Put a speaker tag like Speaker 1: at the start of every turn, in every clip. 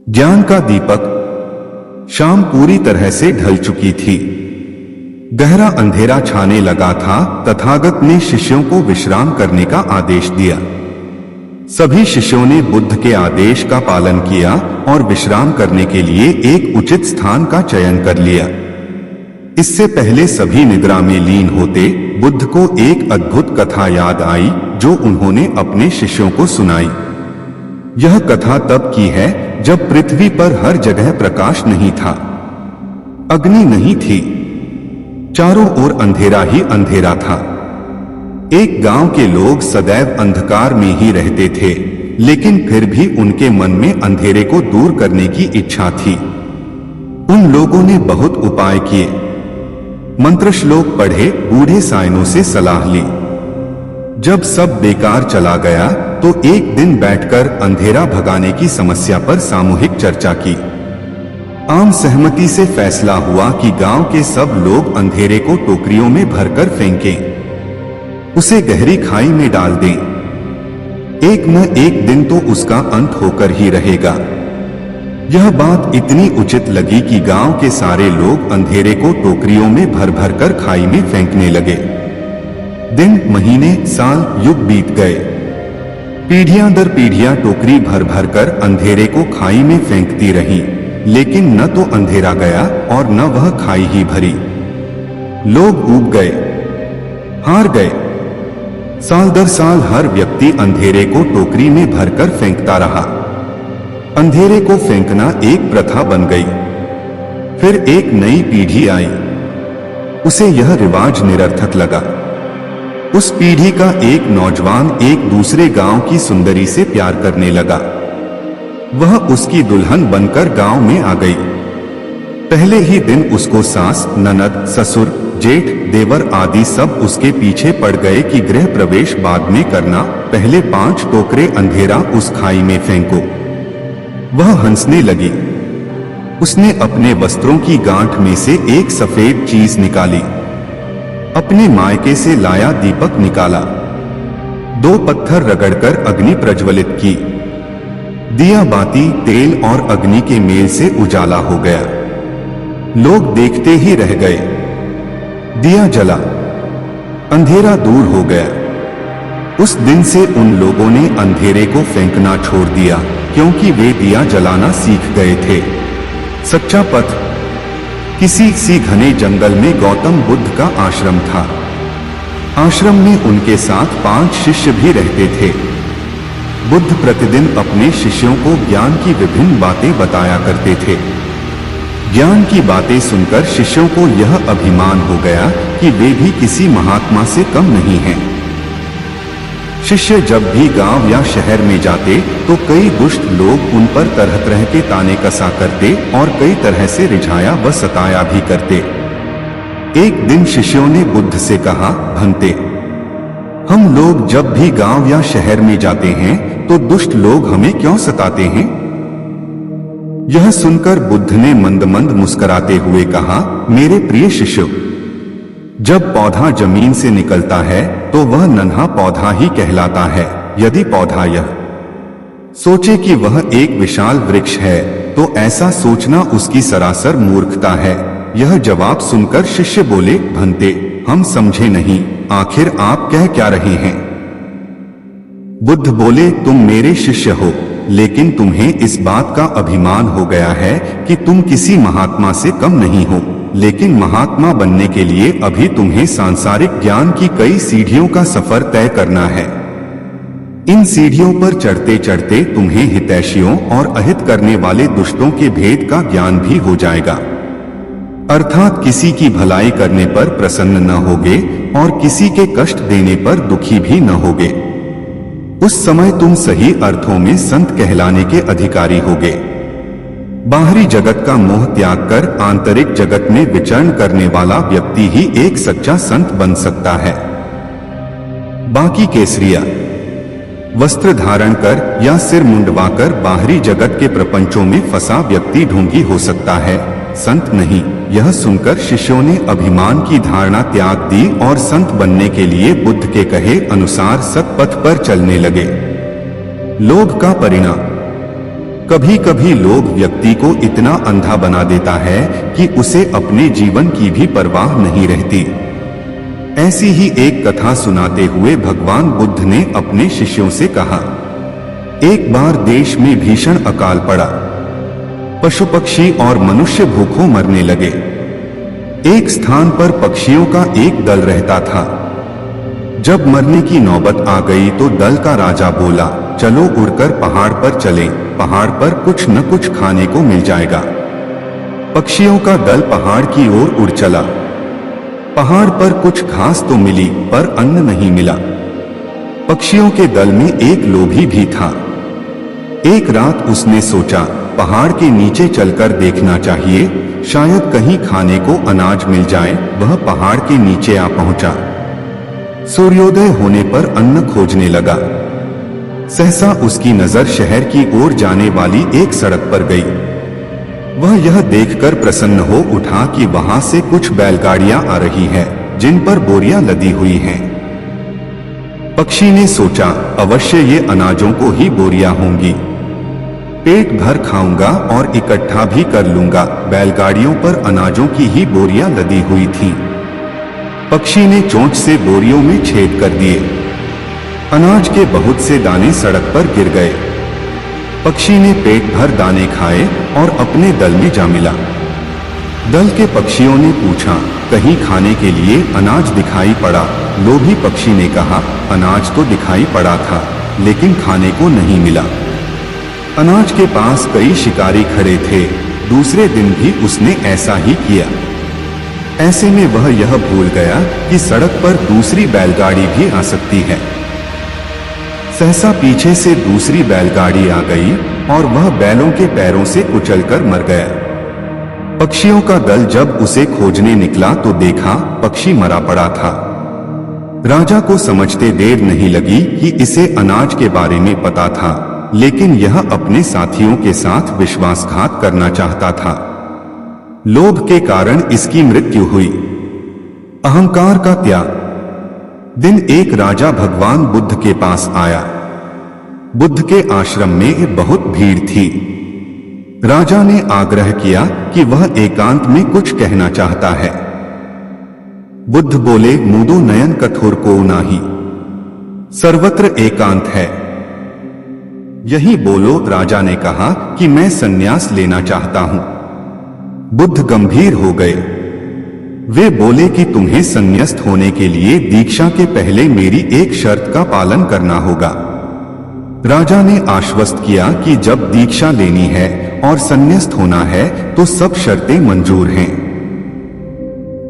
Speaker 1: ज्ञान का दीपक। शाम पूरी तरह से ढल चुकी थी। गहरा अंधेरा छाने लगा था। तथागत ने शिष्यों को विश्राम करने का आदेश दिया। सभी शिष्यों ने बुद्ध के आदेश का पालन किया और विश्राम करने के लिए एक उचित स्थान का चयन कर लिया। इससे पहले सभी निद्रा में लीन होते, बुद्ध को एक अद्भुत कथा याद आई जो उन्होंने अपने शिष्यों को सुनाई। यह कथा तब की है जब पृथ्वी पर हर जगह प्रकाश नहीं था, अग्नि नहीं थी, चारों ओर अंधेरा ही अंधेरा था। एक गांव के लोग सदैव अंधकार में ही रहते थे, लेकिन फिर भी उनके मन में अंधेरे को दूर करने की इच्छा थी। उन लोगों ने बहुत उपाय किए, मंत्र श्लोक पढ़े, बूढ़े साइनों से सलाह ली। जब सब बेकार चला गया तो एक दिन बैठकर अंधेरा भगाने की समस्या पर सामूहिक चर्चा की। आम सहमति से फैसला हुआ कि गांव के सब लोग अंधेरे को टोकरियों में भरकर फेंकें, उसे गहरी खाई में डाल दें। एक न एक दिन तो उसका अंत होकर ही रहेगा। यह बात इतनी उचित लगी कि गांव के सारे लोग अंधेरे को टोकरियों में भर भर कर खाई में फेंकने लगे। दिन, महीने, साल, युग बीत गए। पीढ़ियां दर पीढ़ियां टोकरी भर भर कर अंधेरे को खाई में फेंकती रहीं, लेकिन न तो अंधेरा गया और न वह खाई ही भरी। लोग ऊब गए, हार गए। साल दर साल हर व्यक्ति अंधेरे को टोकरी में भरकर फेंकता रहा। अंधेरे को फेंकना एक प्रथा बन गई। फिर एक नई पीढ़ी आई, उसे यह रिवाज निरर्थक लगा। उस पीढ़ी का एक नौजवान एक दूसरे गांव की सुंदरी से प्यार करने लगा। वह उसकी दुल्हन बनकर गांव में आ गई। पहले ही दिन उसको सास, ननद, ससुर, जेठ, देवर आदि सब उसके पीछे पड़ गए कि गृह प्रवेश बाद में करना, पहले 5 टोकरे अंधेरा उस खाई में फेंको। वह हंसने लगी। उसने अपने वस्त्रों की गांठ में से एक सफेद चीज निकाली, अपने मायके से लाया दीपक निकाला, 2 पत्थर रगड़कर अग्नि प्रज्वलित की। दिया बाती, तेल और अग्नि के मेल से उजाला हो गया। लोग देखते ही रह गए। दिया जला, अंधेरा दूर हो गया। उस दिन से उन लोगों ने अंधेरे को फेंकना छोड़ दिया, क्योंकि वे दिया जलाना सीख गए थे। सच्चा पथ। किसी घने जंगल में गौतम बुद्ध का आश्रम था। आश्रम में उनके साथ 5 शिष्य भी रहते थे। बुद्ध प्रतिदिन अपने शिष्यों को ज्ञान की विभिन्न बातें बताया करते थे। ज्ञान की बातें सुनकर शिष्यों को यह अभिमान हो गया कि वे भी किसी महात्मा से कम नहीं हैं। शिष्य जब भी गांव या शहर में जाते तो कई दुष्ट लोग उन पर तरह तरह के ताने कसा करते और कई तरह से रिझाया व सताया भी करते। एक दिन शिष्यों ने बुद्ध से कहा, भंते, हम लोग जब भी गांव या शहर में जाते हैं तो दुष्ट लोग हमें क्यों सताते हैं? यह सुनकर बुद्ध ने मंद मंद मुस्कुराते हुए कहा, मेरे प्रिय शिष्यों, जब पौधा जमीन से निकलता है तो वह नन्हा पौधा ही कहलाता है। यदि पौधा यह सोचे कि वह एक विशाल वृक्ष है तो ऐसा सोचना उसकी सरासर मूर्खता है। यह जवाब सुनकर शिष्य बोले, भंते, हम समझे नहीं, आखिर आप कह क्या रहे हैं? बुद्ध बोले, तुम मेरे शिष्य हो, लेकिन तुम्हें इस बात का अभिमान हो गया है कि तुम किसी महात्मा से कम नहीं हो। लेकिन महात्मा बनने के लिए अभी तुम्हें सांसारिक ज्ञान की कई सीढ़ियों का सफर तय करना है। इन सीढ़ियों पर चढ़ते चढ़ते तुम्हें हितैषियों और अहित करने वाले दुष्टों के भेद का ज्ञान भी हो जाएगा। अर्थात किसी की भलाई करने पर प्रसन्न न होगे और किसी के कष्ट देने पर दुखी भी न होगे। उस समय तुम सही अर्थों में संत कहलाने के अधिकारी होगे। बाहरी जगत का मोह त्याग कर आंतरिक जगत में विचरण करने वाला व्यक्ति ही एक सच्चा संत बन सकता है। बाकी केसरिया वस्त्र धारण कर या सिर मुंडवाकर बाहरी जगत के प्रपंचों में फंसा व्यक्ति ढोंगी हो सकता है, संत नहीं। यह सुनकर शिष्यों ने अभिमान की धारणा त्याग दी और संत बनने के लिए बुद्ध के कहे अनुसार सत्पथ पर चलने लगे। लोभ का परिणाम। कभी कभी लोभ व्यक्ति को इतना अंधा बना देता है कि उसे अपने जीवन की भी परवाह नहीं रहती। ऐसी ही एक कथा सुनाते हुए भगवान बुद्ध ने अपने शिष्यों से कहा, एक बार देश में भीषण अकाल पड़ा। पशु पक्षी और मनुष्य भूखों मरने लगे। एक स्थान पर पक्षियों का एक दल रहता था। जब मरने की नौबत आ गई तो दल का राजा बोला, चलो उड़कर पहाड़ पर चलें, पहाड़ पर कुछ न कुछ खाने को मिल जाएगा। पक्षियों का दल पहाड़ की ओर उड़ चला। पहाड़ पर कुछ घास तो मिली पर अन्न नहीं मिला। पक्षियों के दल में एक लोभी भी था। एक रात उसने सोचा, पहाड़ के नीचे चलकर देखना चाहिए, शायद कहीं खाने को अनाज मिल जाए। वह पहाड़ के नीचे आ पहुंचा। सूर्योदय होने पर अन्न खोजने लगा। सहसा उसकी नजर शहर की ओर जाने वाली एक सड़क पर गई। वह यह देखकर प्रसन्न हो उठा कि वहां से कुछ बैलगाड़ियां आ रही हैं, जिन पर बोरियां लदी हुई हैं। पक्षी ने सोचा, अवश्य ये अनाजों को ही बोरियां होंगी। पेट भर खाऊंगा और इकट्ठा भी कर लूंगा। बैलगाड़ियों पर अनाजों की ही बोरियां लदी हुई थीं। पक्षी ने चोंच से बोरियों में छेद कर दिए। अनाज के बहुत से दाने सड़क पर गिर गए। पक्षी ने पेट भर दाने खाए और अपने दल में जा मिला। दल के पक्षियों ने पूछा, कहीं खाने के लिए अनाज दिखाई पड़ा? लोभी पक्षी ने कहा, अनाज तो दिखाई पड़ा था, लेकिन खाने को नहीं मिला। अनाज के पास कई शिकारी खड़े थे। दूसरे दिन भी उसने ऐसा ही किया। ऐसे में वह यह भूल गया कि सड़क पर दूसरी बैलगाड़ी भी आ सकती है। सहसा पीछे से दूसरी बैलगाड़ी आ गई और वह बैलों के पैरों से कुचलकर मर गया। पक्षियों का दल जब उसे खोजने निकला तो देखा पक्षी मरा पड़ा था। राजा को समझते देर नहीं लगी कि इसे अनाज के बारे में पता था, लेकिन यह अपने साथियों के साथ विश्वासघात करना चाहता था। लोभ के कारण इसकी मृत्यु हुई। अहंकार का त्याग। दिन एक राजा भगवान बुद्ध के पास आया। बुद्ध के आश्रम में बहुत भीड़ थी। राजा ने आग्रह किया कि वह एकांत में कुछ कहना चाहता है। बुद्ध बोले, मूदो नयन कठोर को नाही, सर्वत्र एकांत है। यही बोलो। राजा ने कहा कि मैं संन्यास लेना चाहता हूं। बुद्ध गंभीर हो गए। वे बोले कि तुम्हें संन्यास्त होने के लिए दीक्षा के पहले मेरी एक शर्त का पालन करना होगा। राजा ने आश्वस्त किया कि जब दीक्षा लेनी है और संन्यास्त होना है तो सब शर्तें मंजूर हैं।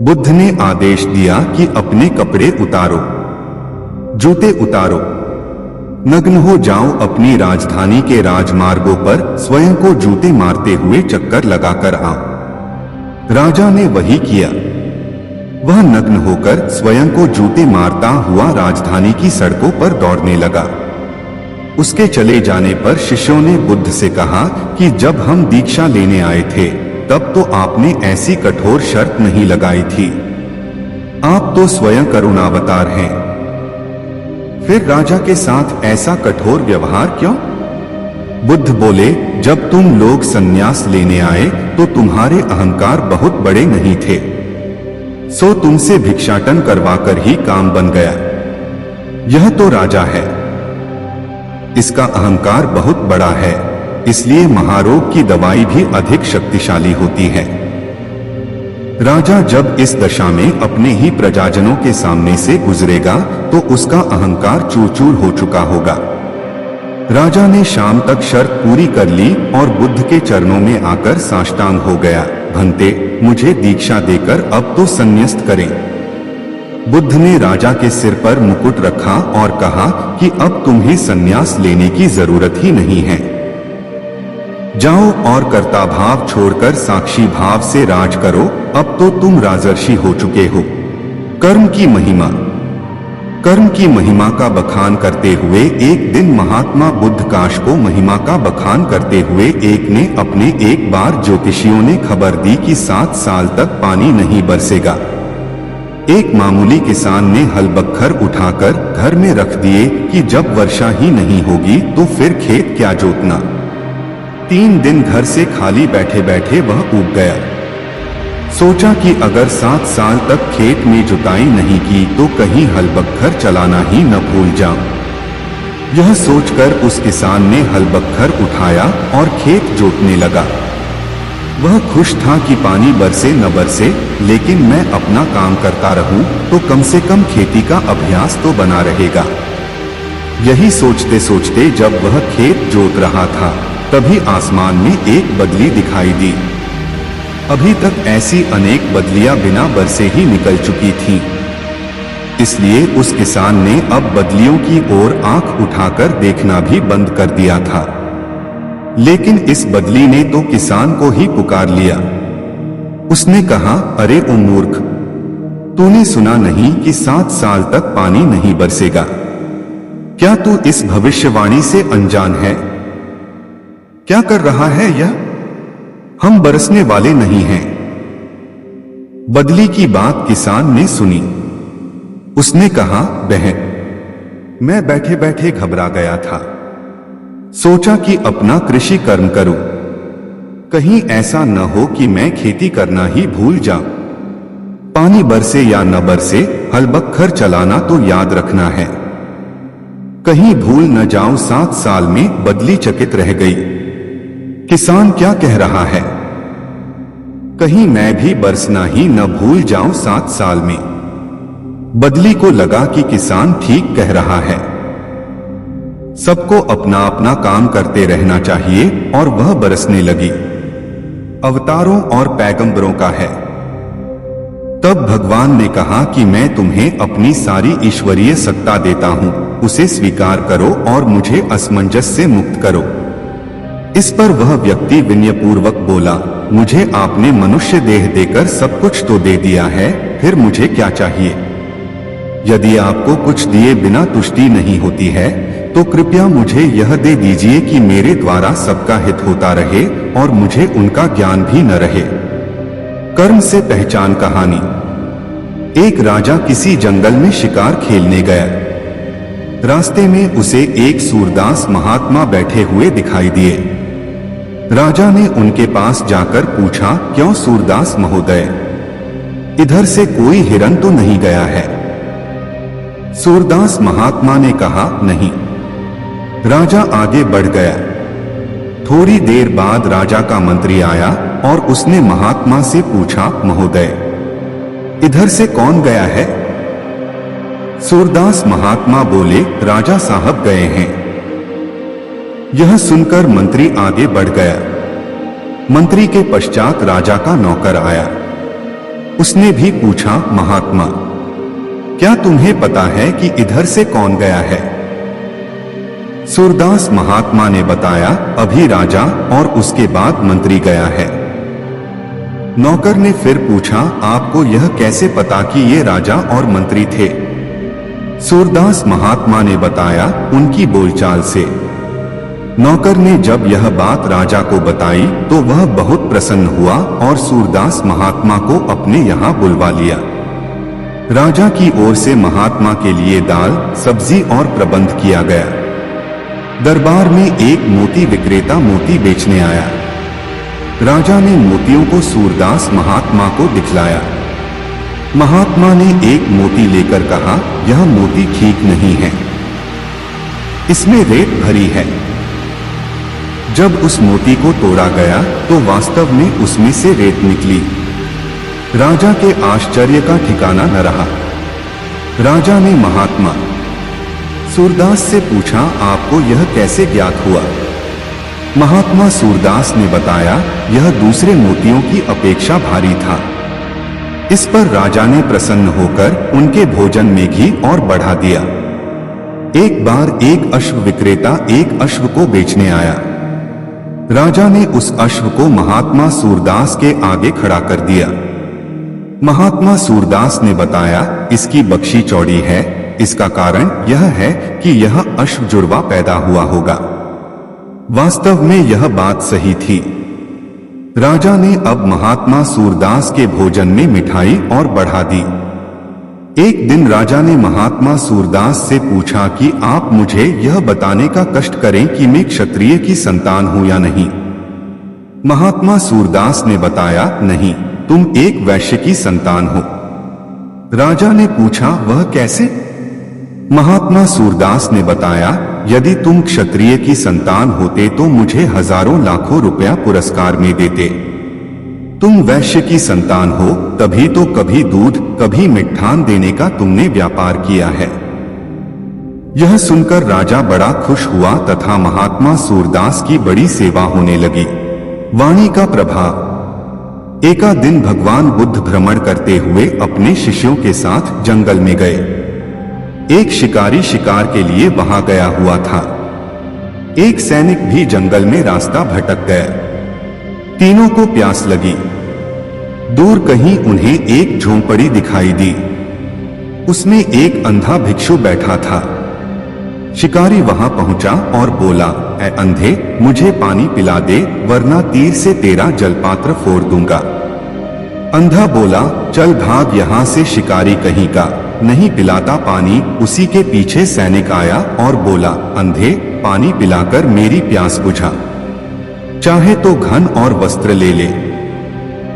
Speaker 1: बुद्ध ने आदेश दिया कि अपने कपड़े उतारो, जूते उतारो, नग्न हो जाओ। अपनी राजधानी के राजमार्गों पर स्वयं को जूते मारते हुए चक्कर लगाकर आओ। राजा ने वही किया। वह नग्न होकर स्वयं को जूते मारता हुआ राजधानी की सड़कों पर दौड़ने लगा। उसके चले जाने पर शिष्यों ने बुद्ध से कहा कि जब हम दीक्षा लेने आए थे तब तो आपने ऐसी कठोर शर्त नहीं लगाई थी। आप तो स्वयं करुणावतार हैं, फिर राजा के साथ ऐसा कठोर व्यवहार क्यों? बुद्ध बोले, जब तुम लोग संन्यास लेने आए तो तुम्हारे अहंकार बहुत बड़े नहीं थे, सो तुमसे भिक्षाटन करवाकर ही काम बन गया। यह तो राजा है, इसका अहंकार बहुत बड़ा है, इसलिए महारोग की दवाई भी अधिक शक्तिशाली होती है। राजा जब इस दशा में अपने ही प्रजाजनों के सामने से गुजरेगा तो उसका अहंकार चूर चूर हो चुका होगा। राजा ने शाम तक शर्त पूरी कर ली और बुद्ध के चरणों में आकर साष्टांग हो गया। भंते, मुझे दीक्षा देकर अब तो संन्यास्त करें। बुद्ध ने राजा के सिर पर मुकुट रखा और कहा कि अब तुम्हें संन्यास लेने की जरूरत ही नहीं है। जाओ और कर्ता भाव छोड़कर साक्षी भाव से राज करो। अब तो तुम राजर्षि हो चुके हो। कर्म की महिमा। कर्म की महिमा का बखान करते हुए एक दिन महात्मा बुद्ध काश को महिमा का बखान करते हुए एक ने अपने एक बार ज्योतिषियों ने खबर दी कि 7 साल तक पानी नहीं बरसेगा। एक मामूली किसान ने हल बख्तर उठाकर घर में रख दिए कि जब वर्षा ही नहीं होगी तो फिर खेत क्या जोतना। 3 दिन घर से खाली बैठे बैठे वह ऊब गया। सोचा कि अगर 7 साल तक खेत में जुताई नहीं की तो कहीं हल बखर चलाना ही न भूल जाऊं। यह सोचकर उस किसान ने हल बखर उठाया और खेत जोतने लगा। वह खुश था कि पानी बरसे न बरसे, लेकिन मैं अपना काम करता रहूं तो कम से कम खेती का अभ्यास तो बना रहेगा। यही सोचते सोचते जब वह खेत जोत रहा था, तभी आसमान में एक बदली दिखाई दी। अभी तक ऐसी अनेक बदलियां बिना बरसे ही निकल चुकी थीं। इसलिए उस किसान ने अब बदलियों की ओर आंख उठाकर देखना भी बंद कर दिया था। लेकिन इस बदली ने तो किसान को ही पुकार लिया। उसने कहा, अरे ओ मूर्ख, तूने सुना नहीं कि 7 साल तक पानी नहीं बरसेगा? क्या तू इस भविष्यवाणी से अनजान है? क्या कर रहा है यह? हम बरसने वाले नहीं हैं। बदली की बात किसान ने सुनी। उसने कहा, बहन, मैं बैठे बैठे घबरा गया था। सोचा कि अपना कृषि कर्म करूं। कहीं ऐसा न हो कि मैं खेती करना ही भूल जाऊं। पानी बरसे या न बरसे, हल बखर चलाना तो याद रखना है। कहीं भूल न जाऊं। 7 साल में बदली चकित रह गई। किसान क्या कह रहा है? कहीं मैं भी बरसना ही न भूल जाऊं 7 साल में। बदली को लगा कि किसान ठीक कह रहा है। सबको अपना अपना काम करते रहना चाहिए, और वह बरसने लगी। अवतारों और पैगंबरों का है। तब भगवान ने कहा कि मैं तुम्हें अपनी सारी ईश्वरीय सत्ता देता हूं, उसे स्वीकार करो और मुझे असमंजस से मुक्त करो। इस पर वह व्यक्ति विनयपूर्वक बोला, मुझे आपने मनुष्य देह देकर सब कुछ तो दे दिया है, फिर मुझे क्या चाहिए? यदि आपको कुछ दिए बिना तुष्टि नहीं होती है, तो कृपया मुझे यह दे दीजिए कि मेरे द्वारा सबका हित होता रहे और मुझे उनका ज्ञान भी न रहे। कर्म से पहचान कहानी। एक राजा किसी जंगल में शिकार खेलने गया। रास्ते में उसे एक सूरदास महात्मा बैठे हुए दिखाई दिए। राजा ने उनके पास जाकर पूछा, क्यों सूरदास महोदय, इधर से कोई हिरन तो नहीं गया है? सूरदास महात्मा ने कहा, नहीं। राजा आगे बढ़ गया। थोड़ी देर बाद राजा का मंत्री आया और उसने महात्मा से पूछा, महोदय, इधर से कौन गया है? सूरदास महात्मा बोले, राजा साहब गए हैं। यह सुनकर मंत्री आगे बढ़ गया। मंत्री के पश्चात राजा का नौकर आया। उसने भी पूछा, महात्मा, क्या तुम्हें पता है कि इधर से कौन गया है? सूरदास महात्मा ने बताया, अभी राजा और उसके बाद मंत्री गया है। नौकर ने फिर पूछा, आपको यह कैसे पता कि ये राजा और मंत्री थे? सूरदास महात्मा ने बताया, उनकी बोलचाल से। नौकर ने जब यह बात राजा को बताई तो वह बहुत प्रसन्न हुआ और सूरदास महात्मा को अपने यहाँ बुलवा लिया। राजा की ओर से महात्मा के लिए दाल, सब्जी और प्रबंध किया गया। दरबार में एक मोती विक्रेता मोती बेचने आया। राजा ने मोतियों को सूरदास महात्मा को दिखलाया। महात्मा ने एक मोती लेकर कहा, यह मोती ठीक नहीं है, इसमें रेत भरी है। जब उस मोती को तोड़ा गया तो वास्तव में उसमें से रेत निकली। राजा के आश्चर्य का ठिकाना न रहा। राजा ने महात्मा सूरदास से पूछा, आपको यह कैसे ज्ञात हुआ? महात्मा सूरदास ने बताया, यह दूसरे मोतियों की अपेक्षा भारी था। इस पर राजा ने प्रसन्न होकर उनके भोजन में घी और बढ़ा दिया। एक बार एक अश्व विक्रेता एक अश्व को बेचने आया। राजा ने उस अश्व को महात्मा सूरदास के आगे खड़ा कर दिया। महात्मा सूरदास ने बताया, इसकी बख्शी चौड़ी है, इसका कारण यह है कि यह अश्व जुड़वा पैदा हुआ होगा। वास्तव में यह बात सही थी। राजा ने अब महात्मा सूरदास के भोजन में मिठाई और बढ़ा दी। एक दिन राजा ने महात्मा सूरदास से पूछा कि आप मुझे यह बताने का कष्ट करें कि मैं क्षत्रिय की संतान हूं या नहीं। महात्मा सूरदास ने बताया, नहीं, तुम एक वैश्य की संतान हो। राजा ने पूछा, वह कैसे? महात्मा सूरदास ने बताया, यदि तुम क्षत्रिय की संतान होते तो मुझे हजारों लाखों रुपया पुरस्कार में देते। तुम वैश्य की संतान हो, तभी तो कभी दूध कभी मिष्ठान देने का तुमने व्यापार किया है। यह सुनकर राजा बड़ा खुश हुआ तथा महात्मा सूरदास की बड़ी सेवा होने लगी। वाणी का प्रभाव। एका दिन भगवान बुद्ध भ्रमण करते हुए अपने शिष्यों के साथ जंगल में गए। एक शिकारी शिकार के लिए वहां गया हुआ था। एक सैनिक भी जंगल में रास्ता भटक गया। तीनों को प्यास लगी। दूर कहीं उन्हें एक झोंपड़ी दिखाई दी। उसमें एक अंधा भिक्षु बैठा था। शिकारी वहां पहुंचा और बोला, ऐ अंधे, मुझे पानी पिला दे, वरना तीर से तेरा जलपात्र फोड़ दूंगा। अंधा बोला, चल भाग यहां से। शिकारी कहीं का नहीं पिलाता पानी। उसी के पीछे सैनिक आया और बोला, अंधे, पानी पिलाकर मेरी प्यास बुझा, चाहे तो धन और वस्त्र ले ले।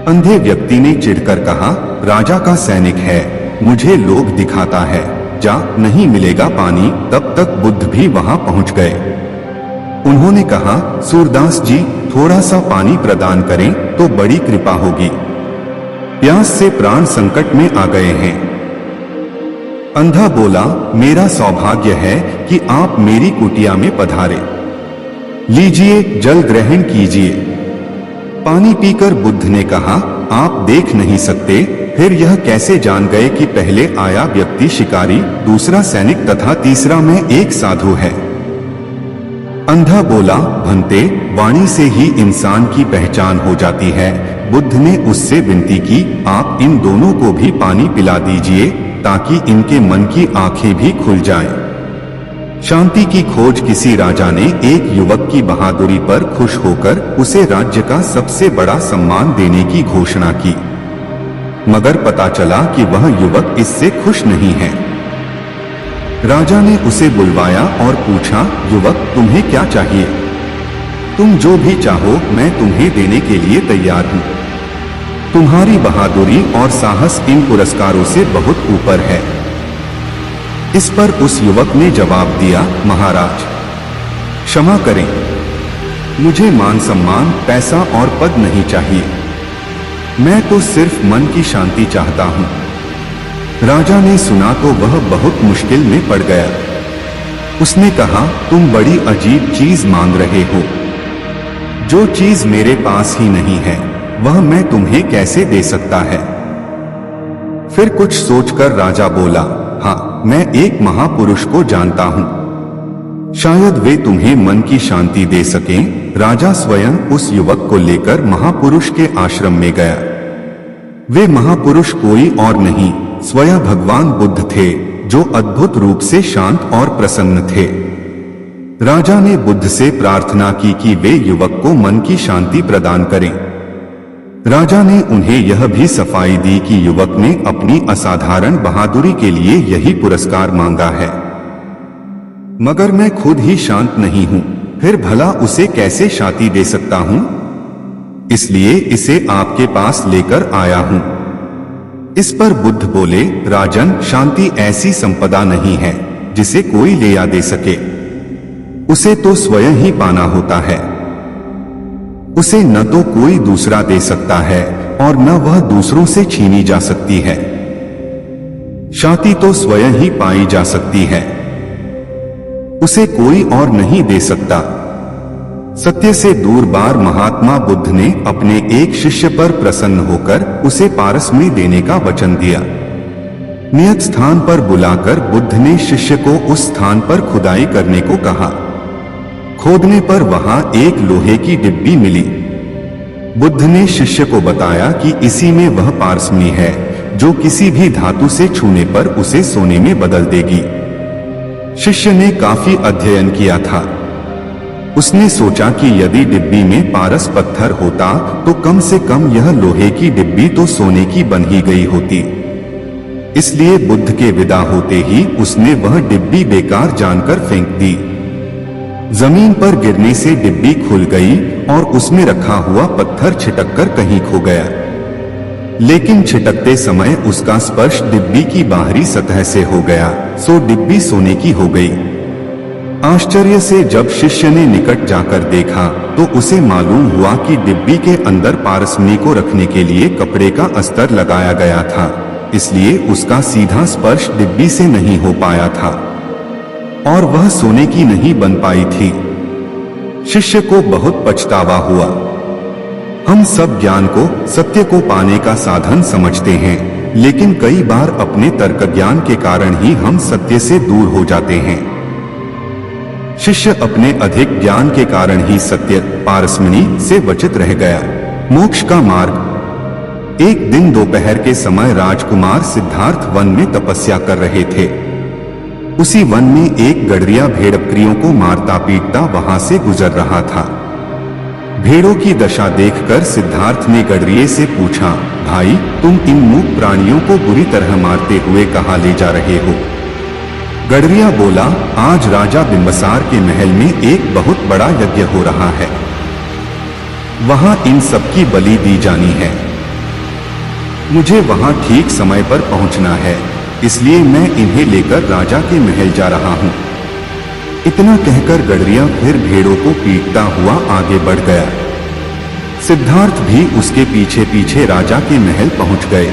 Speaker 1: अंधे व्यक्ति ने चिढ़कर कहा, राजा का सैनिक है, मुझे लोभ दिखाता है, जा, नहीं मिलेगा पानी। तब तक बुद्ध भी वहां पहुंच गए। उन्होंने कहा, सूरदास जी, थोड़ा सा पानी प्रदान करें तो बड़ी कृपा होगी, प्यास से प्राण संकट में आ गए हैं। अंधा बोला, मेरा सौभाग्य है कि आप मेरी कुटिया में पधारे, लीजिए, जल ग्रहण कीजिए। पानी पीकर बुद्ध ने कहा, आप देख नहीं सकते, फिर यह कैसे जान गए कि पहले आया व्यक्ति शिकारी, दूसरा सैनिक तथा तीसरा मैं एक साधु है? अंधा बोला, भंते, वाणी से ही इंसान की पहचान हो जाती है। बुद्ध ने उससे विनती की, आप इन दोनों को भी पानी पिला दीजिए ताकि इनके मन की आंखें भी खुल जाएं। शांति की खोज किसी राजा ने एक युवक की बहादुरी पर खुश होकर उसे राज्य का सबसे बड़ा सम्मान देने की घोषणा की, मगर पता चला कि वह युवक इससे खुश नहीं है। राजा ने उसे बुलवाया और पूछा, युवक, तुम्हें क्या चाहिए? तुम जो भी चाहो मैं तुम्हें देने के लिए तैयार हूं। तुम्हारी बहादुरी और साहस इन पुरस्कारों से बहुत ऊपर है। इस पर उस युवक ने जवाब दिया, महाराज, क्षमा करें, मुझे मान सम्मान, पैसा और पद नहीं चाहिए, मैं तो सिर्फ मन की शांति चाहता हूं। राजा ने सुना तो वह बहुत मुश्किल में पड़ गया। उसने कहा, तुम बड़ी अजीब चीज मांग रहे हो, जो चीज मेरे पास ही नहीं है वह मैं तुम्हें कैसे दे सकता है? फिर कुछ सोचकर राजा बोला, हाँ, मैं एक महापुरुष को जानता हूं, शायद वे तुम्हें मन की शांति दे सकें। राजा स्वयं उस युवक को लेकर महापुरुष के आश्रम में गया। वे महापुरुष कोई और नहीं, स्वयं भगवान बुद्ध थे, जो अद्भुत रूप से शांत और प्रसन्न थे। राजा ने बुद्ध से प्रार्थना की कि वे युवक को मन की शांति प्रदान करें। राजा ने उन्हें यह भी सफाई दी कि युवक ने अपनी असाधारण बहादुरी के लिए यही पुरस्कार मांगा है, मगर मैं खुद ही शांत नहीं हूं, फिर भला उसे कैसे शांति दे सकता हूं? इसलिए इसे आपके पास लेकर आया हूं। इस पर बुद्ध बोले, राजन, शांति ऐसी संपदा नहीं है जिसे कोई ले या दे सके, उसे तो स्वयं ही पाना होता है। उसे न तो कोई दूसरा दे सकता है और न वह दूसरों से छीनी जा सकती है। शांति तो स्वयं ही पाई जा सकती है, उसे कोई और नहीं दे सकता। सत्य से दूर बार महात्मा बुद्ध ने अपने एक शिष्य पर प्रसन्न होकर उसे पारस में देने का वचन दिया। नियत स्थान पर बुलाकर बुद्ध ने शिष्य को उस स्थान पर खुदाई करने को कहा। खोदने पर वहां एक लोहे की डिब्बी मिली। बुद्ध ने शिष्य को बताया कि इसी में वह पारसमणि है जो किसी भी धातु से छूने पर उसे सोने में बदल देगी। शिष्य ने काफी अध्ययन किया था। उसने सोचा कि यदि डिब्बी में पारस पत्थर होता तो कम से कम यह लोहे की डिब्बी तो सोने की बन ही गई होती। इसलिए बुद्ध के विदा होते ही उसने वह डिब्बी बेकार जानकर फेंक दी। जमीन पर गिरने से डिब्बी खुल गई और उसमें रखा हुआ पत्थर छिटककर कहीं खो गया। लेकिन छिटकते समय उसका स्पर्श डिब्बी की बाहरी सतह से हो गया, सो डिब्बी सोने की हो गई। आश्चर्य से जब शिष्य ने निकट जाकर देखा तो उसे मालूम हुआ कि डिब्बी के अंदर पारसमणि को रखने के लिए कपड़े का अस्तर लगाया गया था, इसलिए उसका सीधा स्पर्श डिब्बी से नहीं हो पाया था और वह सोने की नहीं बन पाई थी। शिष्य को बहुत पछतावा हुआ। हम सब ज्ञान को, सत्य को पाने का साधन समझते हैं, लेकिन कई बार अपने तर्क ज्ञान के कारण ही हम सत्य से दूर हो जाते हैं। शिष्य अपने अधिक ज्ञान के कारण ही सत्य, पारसमणि से वंचित रह गया। मोक्ष का मार्ग। एक दिन दोपहर के समय राजकुमार सिद्धार्थ वन में तपस्या कर रहे थे। उसी वन में एक गडरिया भेड़ बकरियों को मारता पीटता वहां से गुजर रहा था। भेड़ों की दशा देखकर सिद्धार्थ ने गडरिये से पूछा, भाई, तुम इन मूक प्राणियों को बुरी तरह मारते हुए कहां ले जा रहे हो? गडरिया बोला, आज राजा बिंबसार के महल में एक बहुत बड़ा यज्ञ हो रहा है, वहां इन सबकी बलि दी जानी है। मुझे वहां ठीक समय पर पहुंचना है, इसलिए मैं इन्हें लेकर राजा के महल जा रहा हूं। इतना कहकर गडरिया फिर भेड़ों को पीटता हुआ आगे बढ़ गया। सिद्धार्थ भी उसके पीछे पीछे राजा के महल पहुंच गए।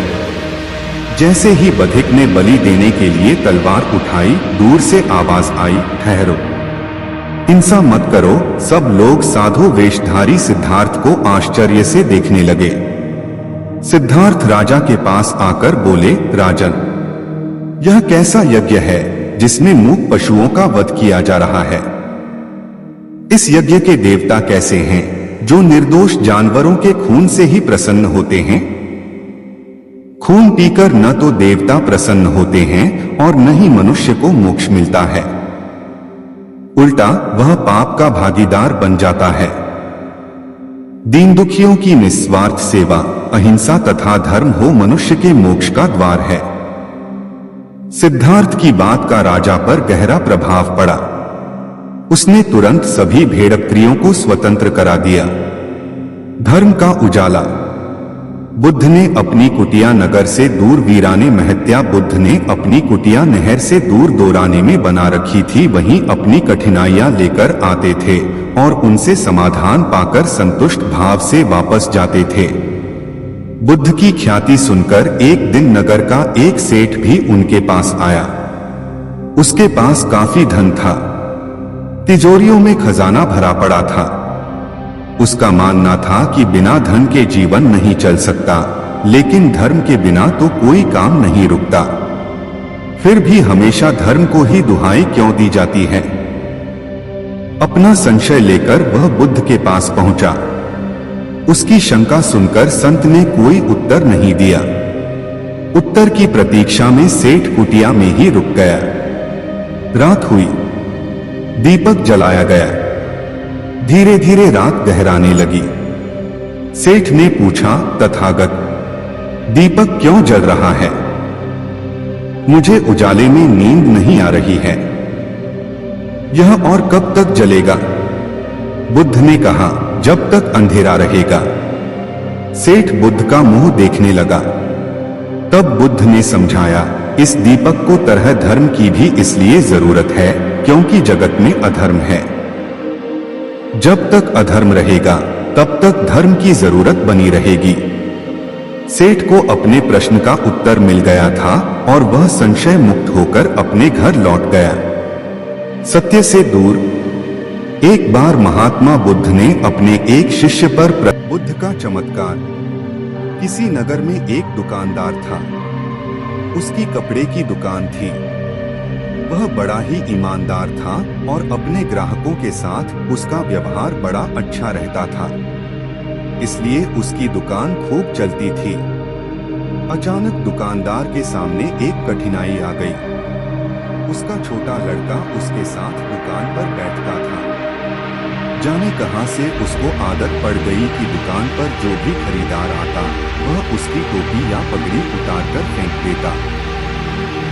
Speaker 1: जैसे ही बधिक ने बलि देने के लिए तलवार उठाई, दूर से आवाज आई, ठहरो, हिंसा मत करो। सब लोग साधु वेशधारी सिद्धार्थ को आश्चर्य से देखने लगे। सिद्धार्थ राजा के पास आकर बोले, राजन, यह कैसा यज्ञ है जिसमें मूक पशुओं का वध किया जा रहा है? इस यज्ञ के देवता कैसे हैं जो निर्दोष जानवरों के खून से ही प्रसन्न होते हैं? खून पीकर न तो देवता प्रसन्न होते हैं और न ही मनुष्य को मोक्ष मिलता है, उल्टा वह पाप का भागीदार बन जाता है। दीन दुखियों की निस्वार्थ सेवा, अहिंसा तथा धर्म हो मनुष्य के मोक्ष का द्वार है। सिद्धार्थ की बात का राजा पर गहरा प्रभाव पड़ा। उसने तुरंत सभी भेड़ बकरियों को स्वतंत्र करा दिया। धर्म का उजाला। बुद्ध ने अपनी कुटिया नगर से दूर वीराने महत्या बुद्ध ने अपनी कुटिया नहर से दूर दोराने में बना रखी थी। वहीं अपनी कठिनाइयां लेकर आते थे और उनसे समाधान पाकर संतुष्ट भाव से वापस जाते थे। बुद्ध की ख्याति सुनकर एक दिन नगर का एक सेठ भी उनके पास आया। उसके पास काफी धन था, तिजोरियों में खजाना भरा पड़ा था। उसका मानना था कि बिना धन के जीवन नहीं चल सकता, लेकिन धर्म के बिना तो कोई काम नहीं रुकता। फिर भी हमेशा धर्म को ही दुहाई क्यों दी जाती है? अपना संशय लेकर वह बुद्ध के पास पहुंचा। उसकी शंका सुनकर संत ने कोई उत्तर नहीं दिया। उत्तर की प्रतीक्षा में सेठ कुटिया में ही रुक गया। रात हुई, दीपक जलाया गया। धीरे धीरे रात गहराने लगी। सेठ ने पूछा, तथागत, दीपक क्यों जल रहा है? मुझे उजाले में नींद नहीं आ रही है। यह और कब तक जलेगा? बुद्ध ने कहा, जब तक अंधेरा रहेगा। सेठ बुद्ध का मुंह देखने लगा। तब बुद्ध ने समझाया, इस दीपक को तरह धर्म की भी इसलिए जरूरत है क्योंकि जगत में अधर्म है। जब तक अधर्म रहेगा तब तक धर्म की जरूरत बनी रहेगी। सेठ को अपने प्रश्न का उत्तर मिल गया था और वह संशय मुक्त होकर अपने घर लौट गया। सत्य से दूर। एक बार महात्मा बुद्ध ने अपने एक शिष्य पर बुद्ध का चमत्कार। किसी नगर में एक दुकानदार था। उसकी कपड़े की दुकान थी। वह बड़ा ही ईमानदार था और अपने ग्राहकों के साथ उसका व्यवहार बड़ा अच्छा रहता था, इसलिए उसकी दुकान खूब चलती थी। अचानक दुकानदार के सामने एक कठिनाई आ गई। उसका छोटा लड़का उसके साथ दुकान पर बैठता था। जाने कहां से उसको आदत पड़ गई कि दुकान पर जो भी खरीदार आता वह उसकी टोपी या पगड़ी उतारकर फेंक देता।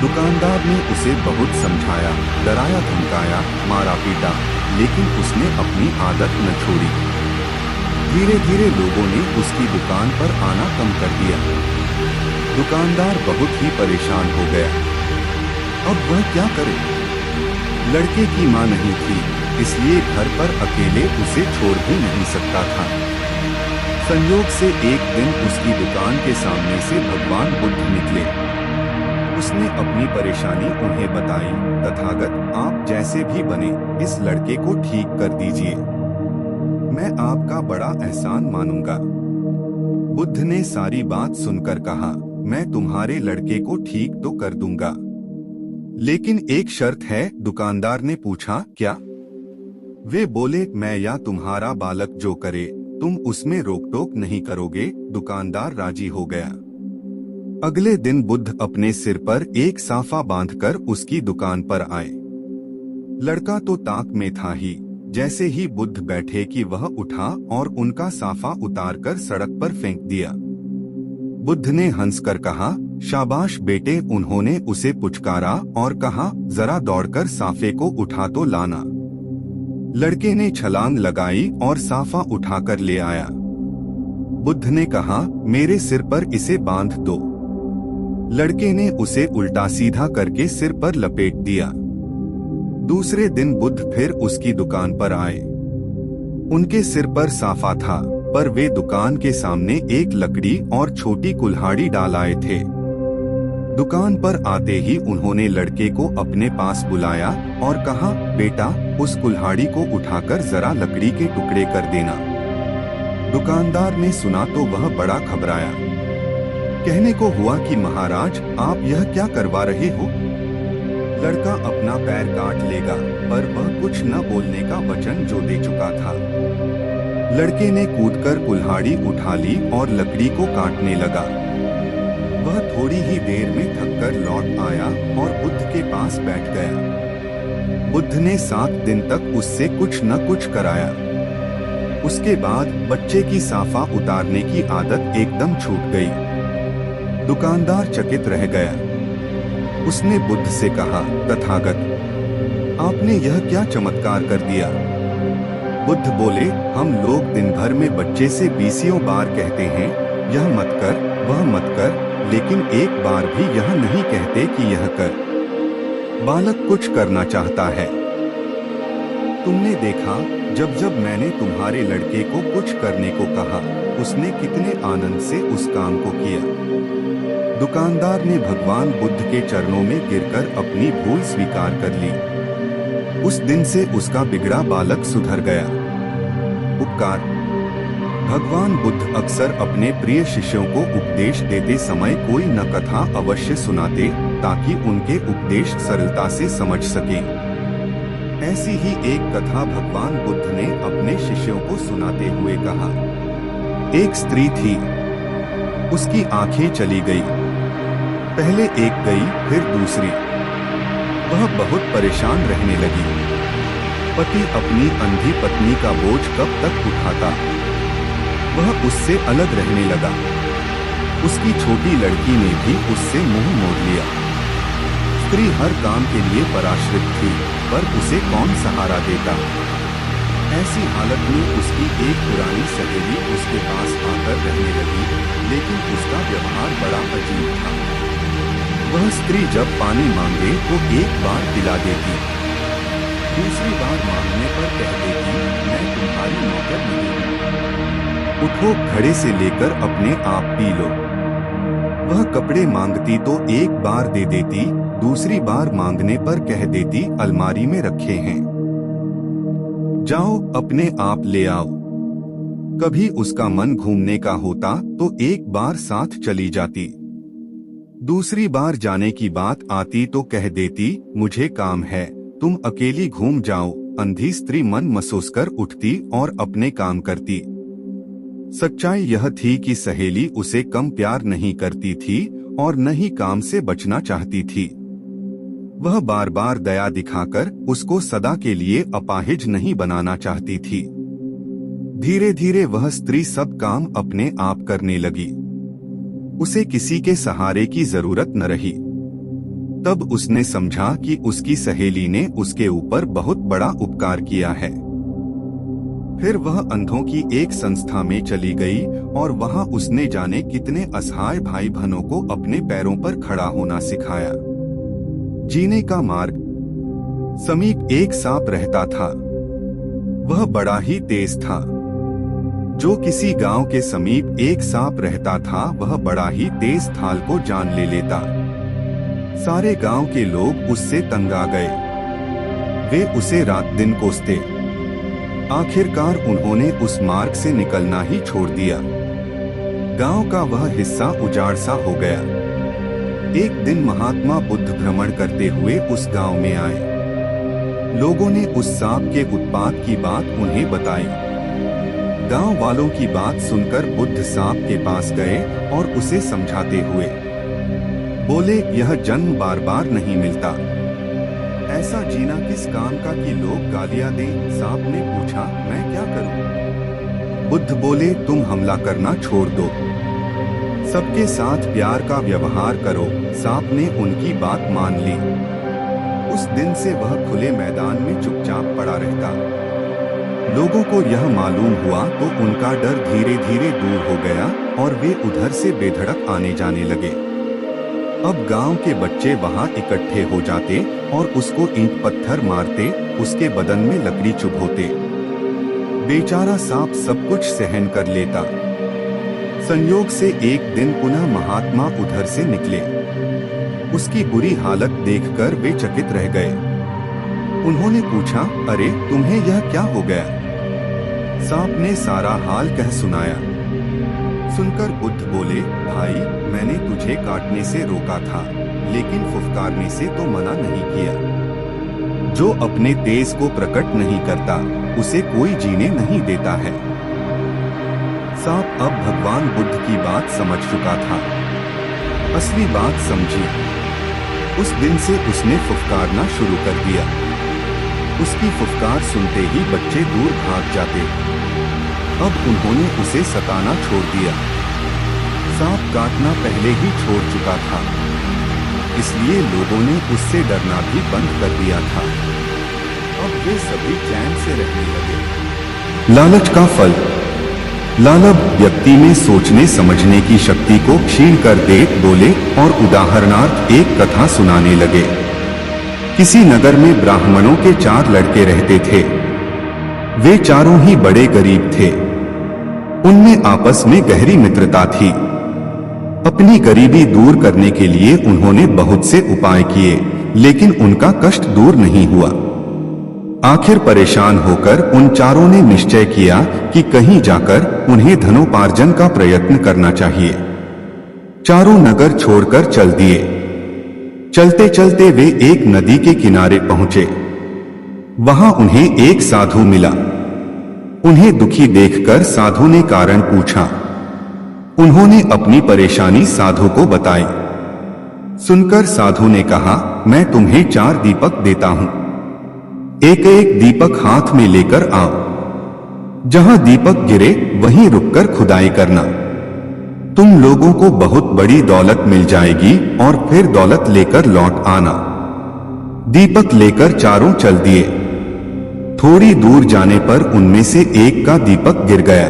Speaker 1: दुकानदार ने उसे बहुत समझाया, डराया, धमकाया, मारा पीटा, लेकिन उसने अपनी आदत न छोड़ी। धीरे धीरे लोगों ने उसकी दुकान पर आना कम कर दिया। दुकानदार बहुत ही परेशान हो गया। अब वह क्या करे? लड़के की मां नहीं थी, इसलिए घर पर अकेले उसे छोड़ भी नहीं सकता था। संयोग से एक दिन उसकी दुकान के सामने से भगवान बुद्ध निकले। उसने अपनी परेशानी उन्हें बताई। तथागत, आप जैसे भी बने इस लड़के को ठीक कर दीजिए, मैं आपका बड़ा एहसान मानूंगा। बुद्ध ने सारी बात सुनकर कहा, मैं तुम्हारे लड़के को ठीक तो कर दूंगा, लेकिन एक शर्त है। दुकानदार ने पूछा, क्या? वे बोले, मैं या तुम्हारा बालक जो करे तुम उसमें रोक टोक नहीं करोगे। दुकानदार राजी हो गया। अगले दिन बुद्ध अपने सिर पर एक साफा बांधकर उसकी दुकान पर आए। लड़का तो ताक में था ही। जैसे ही बुद्ध बैठे कि वह उठा और उनका साफा उतारकर सड़क पर फेंक दिया। बुद्ध ने हंसकर कहा, शाबाश बेटे। उन्होंने उसे पुचकारा और कहा, जरा दौड़कर साफे को उठा तो लाना। लड़के ने छलांग लगाई और साफा उठाकर ले आया। बुद्ध ने कहा, मेरे सिर पर इसे बांध दो। लड़के ने उसे उल्टा सीधा करके सिर पर लपेट दिया। दूसरे दिन बुद्ध फिर उसकी दुकान पर आए। उनके सिर पर साफा था, पर वे दुकान के सामने एक लकड़ी और छोटी कुल्हाड़ी डाल आए थे। दुकान पर आते ही उन्होंने लड़के को अपने पास बुलाया और कहा, बेटा, उस कुल्हाड़ी को उठाकर जरा लकड़ी के टुकड़े कर देना। दुकानदार ने सुना तो वह बड़ा घबराया। कहने को हुआ कि महाराज, आप यह क्या करवा रहे हो? लड़का अपना पैर काट लेगा, पर वह कुछ न बोलने का वचन जो दे चुका था। लड़के ने कूदकर कुल्हाड़ी उठा ली और लकड़ी को काटने लगा। वह थोड़ी ही देर में थककर लौट आया और बुद्ध के पास बैठ गया। बुद्ध ने 7 दिन तक उससे कुछ न कुछ कराया। उसके बाद बच्चे की साफा उतारने की आदत एकदम छूट गई। दुकानदार चकित रह गया। उसने बुद्ध से कहा, तथागत, आपने यह क्या चमत्कार कर दिया? बुद्ध बोले, हम लोग दिन भर में बच्चे से 20 बार कहते हैं, यह मत कर, वह मत कर, लेकिन एक बार भी यह नहीं कहते कि यह कर। बालक कुछ करना चाहता है। तुमने देखा, जब जब मैंने तुम्हारे लड़के को कुछ करने को कहा, उसने कितने आनंद से उस काम को किया। दुकानदार ने भगवान बुद्ध के चरणों में गिरकर अपनी भूल स्वीकार कर ली। उस दिन से उसका बिगड़ा बालक सुधर गया। उपकार। भगवान बुद्ध अक्सर अपने प्रिय शिष्यों को उपदेश देते समय कोई न कथा अवश्य सुनाते, ताकि उनके उपदेश सरलता से समझ सके। ऐसी ही एक कथा भगवान बुद्ध ने अपने शिष्यों को सुनाते हुए कहा। एक स्त्री थी, उसकी आंखें चली गई। पहले एक गई, फिर दूसरी। वह बहुत परेशान रहने लगी। पति अपनी अंधी पत्नी का बोझ कब तक उठाता? वह उससे अलग रहने लगा। उसकी छोटी लड़की ने भी उससे मुंह मोड़ लिया। स्त्री हर काम के लिए पराश्रित थी, पर उसे कौन सहारा देता? ऐसी हालत में उसकी एक पुरानी सहेली उसके पास आकर रहने लगी, लेकिन उसका व्यवहार बड़ा अजीब था। वह स्त्री जब पानी मांगे तो एक बार पिला देती, दूसरी बार मांगने पर कह देती, मैं तुम्हारी नौकर नहीं हूँ, उठो, घड़े से लेकर अपने आप पी लो। वह कपड़े मांगती तो एक बार दे देती, दूसरी बार मांगने पर कह देती, अलमारी में रखे हैं, जाओ अपने आप ले आओ। कभी उसका मन घूमने का होता तो एक बार साथ चली जाती। दूसरी बार जाने की बात आती तो कह देती, मुझे काम है, तुम अकेली घूम जाओ। अंधी स्त्री मन मसोस कर उठती और अपने काम करती। सच्चाई यह थी कि सहेली उसे कम प्यार नहीं करती थी और न ही काम से बचना चाहती थी। वह बार बार दया दिखाकर उसको सदा के लिए अपाहिज नहीं बनाना चाहती थी। धीरे धीरे वह स्त्री सब काम अपने आप करने लगी। उसे किसी के सहारे की जरूरत न रही। तब उसने समझा कि उसकी सहेली ने उसके ऊपर बहुत बड़ा उपकार किया है। फिर वह अंधों की एक संस्था में चली गई और वहां उसने जाने कितने असहाय भाई बहनों को अपने पैरों पर खड़ा होना सिखाया। जीने का मार्ग। समीप एक सांप रहता था। वह बड़ा ही तेज था। जो किसी गांव के समीप एक सांप रहता था वह बड़ा ही तेज थाल को जान ले लेता। सारे गांव के लोग उससे तंग आ गए। वे उसे रात दिन कोसते। आखिरकार उन्होंने उस मार्ग से निकलना ही छोड़ दिया। गांव का वह हिस्सा उजाड़ सा हो गया। एक दिन महात्मा बुद्ध भ्रमण करते हुए उस गांव में आए। लोगों ने उस सांप के उत्पात की बात उन्हें बताई। गांव वालों की बात सुनकर बुद्ध सांप के पास गए और उसे समझाते हुए बोले, यह जन्म बार बार नहीं मिलता। ऐसा जीना किस काम का कि लोग गालियां दें? सांप ने पूछा, मैं क्या करूं? बुद्ध बोले, तुम हमला करना छोड़ दो, सबके साथ प्यार का व्यवहार करो। सांप ने उनकी बात मान ली। उस दिन से वह खुले मैदान में चुपचाप पड़ा रहता। लोगों को यह मालूम हुआ तो उनका डर धीरे धीरे दूर हो गया और वे उधर से बेधड़क आने जाने लगे। अब गांव के बच्चे वहां इकट्ठे हो जाते और उसको ईंट पत्थर मारते, उसके बदन में लकड़ी चुभोते। बेचारा सांप सब कुछ सहन कर लेता। संयोग से एक दिन पुनः महात्मा उधर से निकले। उसकी बुरी हालत देखकर वे चकित रह गए। उन्होंने पूछा, अरे तुम्हें यह क्या हो गया? सांप ने सारा हाल कह सुनाया। सुनकर बुद्ध बोले, भाई, मैंने तुझे काटने से रोका था, लेकिन फुफकारने से तो मना नहीं किया। जो अपने तेज को प्रकट नहीं करता उसे कोई जीने नहीं देता है। सांप अब भगवान बुद्ध की बात समझ चुका था। असली बात समझी। उस दिन से उसने फुफकारना शुरू कर दिया। उसकी फुफकार सुनते ही बच्चे दूर भाग जाते। अब उन्होंने उसे सताना छोड़ दिया। सांप काटना पहले ही छोड़ चुका था, इसलिए लोगों ने उससे डरना भी बंद कर दिया था। अब वे सभी चैन से रहने लगे। लालच का फल। लालब व्यक्ति में सोचने समझने की शक्ति को क्षीण कर दे। बोले और उदाहरणार्थ एक कथा सुनाने लगे। किसी नगर में ब्राह्मणों के 4 लड़के रहते थे। वे चारों ही बड़े गरीब थे। उनमें आपस में गहरी मित्रता थी। अपनी गरीबी दूर करने के लिए उन्होंने बहुत से उपाय किए, लेकिन उनका कष्ट दूर नहीं हुआ। आखिर परेशान होकर उन चारों ने निश्चय किया कि कहीं जाकर उन्हें धनोपार्जन का प्रयत्न करना चाहिए। चारों नगर छोड़कर चल दिए। चलते चलते वे एक नदी के किनारे पहुंचे। वहां उन्हें एक साधु मिला। उन्हें दुखी देखकर साधु ने कारण पूछा। उन्होंने अपनी परेशानी साधु को बताई। सुनकर साधु ने कहा, मैं तुम्हें 4 दीपक देता हूं। एक एक दीपक हाथ में लेकर आओ। जहां दीपक गिरे वहीं रुककर खुदाई करना। तुम लोगों को बहुत बड़ी दौलत मिल जाएगी और फिर दौलत लेकर लौट आना। दीपक लेकर चारों चल दिए। थोड़ी दूर जाने पर उनमें से एक का दीपक गिर गया।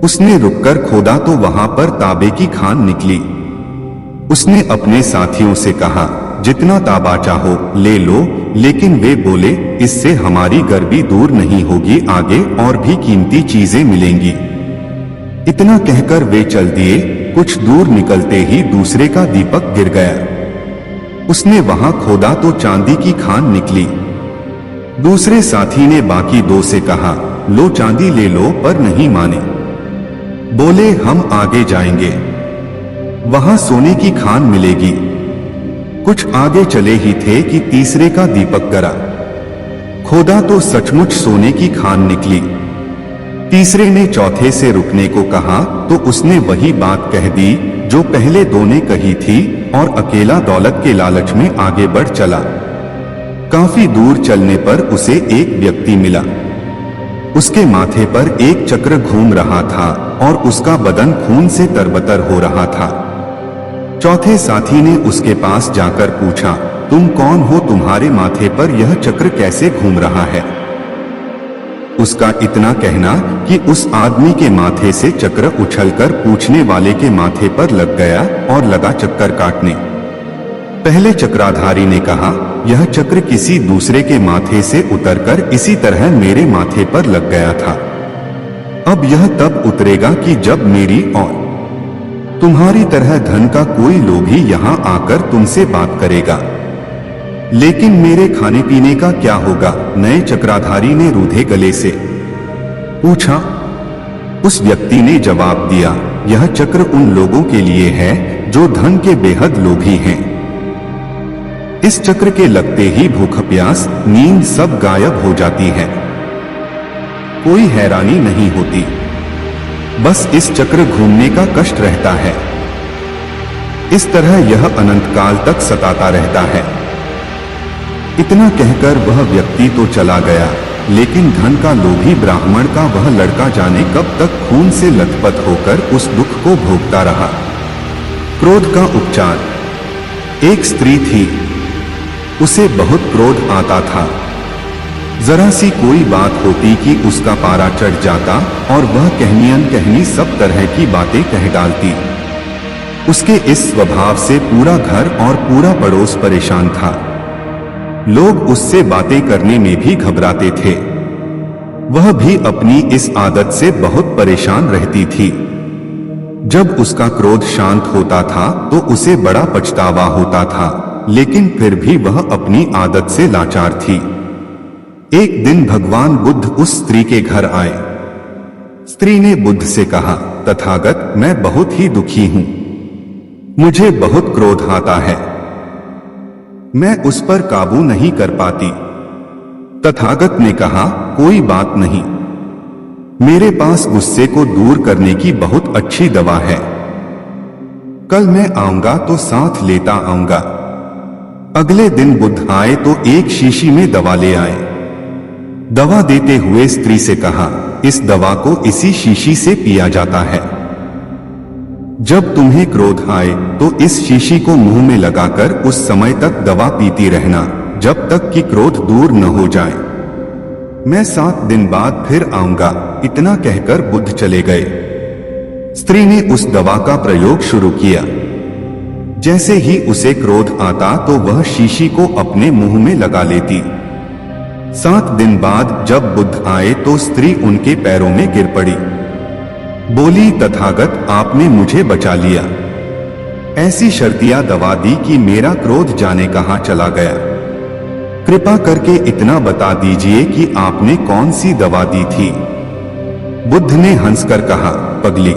Speaker 1: उसने रुककर खोदा तो वहां पर तांबे की खान निकली। उसने अपने साथियों से कहा, जितना तांबा चाहो ले लो, लेकिन वे बोले, इससे हमारी गर्मी दूर नहीं होगी, आगे और भी कीमती चीजें मिलेंगी। इतना कहकर वे चल दिए। कुछ दूर निकलते ही दूसरे का दीपक गिर गया। उसने वहां खोदा तो चांदी की खान निकली। दूसरे साथी ने बाकी 2 से कहा, लो चांदी ले लो, पर नहीं माने। बोले, हम आगे जाएंगे, वहां सोने की खान मिलेगी। कुछ आगे चले ही थे कि तीसरे का दीपक गिरा। खोदा तो सचमुच सोने की खान निकली। तीसरे ने चौथे से रुकने को कहा तो उसने वही बात कह दी जो पहले 2 ने कही थी और अकेला दौलत के लालच में आगे बढ़ चला। काफी दूर चलने पर उसे एक व्यक्ति मिला। उसके माथे पर एक चक्र घूम रहा था और उसका बदन खून से तरबतर हो रहा था। चौथे साथी ने उसके पास जाकर पूछा, तुम कौन हो? तुम्हारे माथे पर यह चक्र कैसे घूम रहा है? उसका इतना कहना कि उस आदमी के माथे से चक्र उछलकर पूछने वाले के माथे पर लग गया और लगा चक्कर काटने। पहले चक्राधारी ने कहा, यह चक्र किसी दूसरे के माथे से उतरकर इसी तरह मेरे माथे पर लग गया था। अब यह तब उतरेगा कि जब मेरी और तुम्हारी तरह धन का कोई लोभी यहां आकर तुमसे बात करेगा। लेकिन मेरे खाने पीने का क्या होगा? नए चक्राधारी ने रूधे गले से पूछा। उस व्यक्ति ने जवाब दिया, यह चक्र उन लोगों के लिए है जो धन के बेहद लोभी हैं। इस चक्र के लगते ही भूख प्यास नींद सब गायब हो जाती है, कोई हैरानी नहीं होती, बस इस चक्र घूमने का कष्ट रहता है। इस तरह यह अनंत काल तक सताता रहता है। इतना कहकर वह व्यक्ति तो चला गया, लेकिन धन का लोभी ब्राह्मण का वह लड़का जाने कब तक खून से लथपथ होकर उस दुख को भोगता रहा। क्रोध का उपचार। एक स्त्री थी, उसे बहुत क्रोध आता था। जरा सी कोई बात होती कि उसका पारा चढ़ जाता और वह कहनी अनकहनी सब तरह की बातें कह डालती। उसके इस स्वभाव से पूरा घर और पूरा पड़ोस परेशान था। लोग उससे बातें करने में भी घबराते थे। वह भी अपनी इस आदत से बहुत परेशान रहती थी। जब उसका क्रोध शांत होता था तो उसे बड़ा पछतावा होता था, लेकिन फिर भी वह अपनी आदत से लाचार थी। एक दिन भगवान बुद्ध उस स्त्री के घर आए। स्त्री ने बुद्ध से कहा, तथागत, मैं बहुत ही दुखी हूं, मुझे बहुत क्रोध आता है, मैं उस पर काबू नहीं कर पाती। तथागत ने कहा, कोई बात नहीं, मेरे पास गुस्से को दूर करने की बहुत अच्छी दवा है। कल मैं आऊंगा तो साथ लेता आऊंगा। अगले दिन बुद्ध आए तो एक शीशी में दवा ले आए। दवा देते हुए स्त्री से कहा, इस दवा को इसी शीशी से पिया जाता है। जब तुम्हें क्रोध आए तो इस शीशी को मुंह में लगाकर उस समय तक दवा पीती रहना जब तक कि क्रोध दूर न हो जाए। मैं 7 दिन बाद फिर आऊंगा। इतना कहकर बुद्ध चले गए। स्त्री ने उस दवा का प्रयोग शुरू किया। जैसे ही उसे क्रोध आता तो वह शीशी को अपने मुंह में लगा लेती। 7 दिन बाद जब बुद्ध आए तो स्त्री उनके पैरों में गिर पड़ी। बोली, तथागत, आपने मुझे बचा लिया। ऐसी शर्तिया दवा दी कि मेरा क्रोध जाने कहां चला गया। कृपा करके इतना बता दीजिए कि आपने कौन सी दवा दी थी। बुद्ध ने हंसकर कहा, पगली,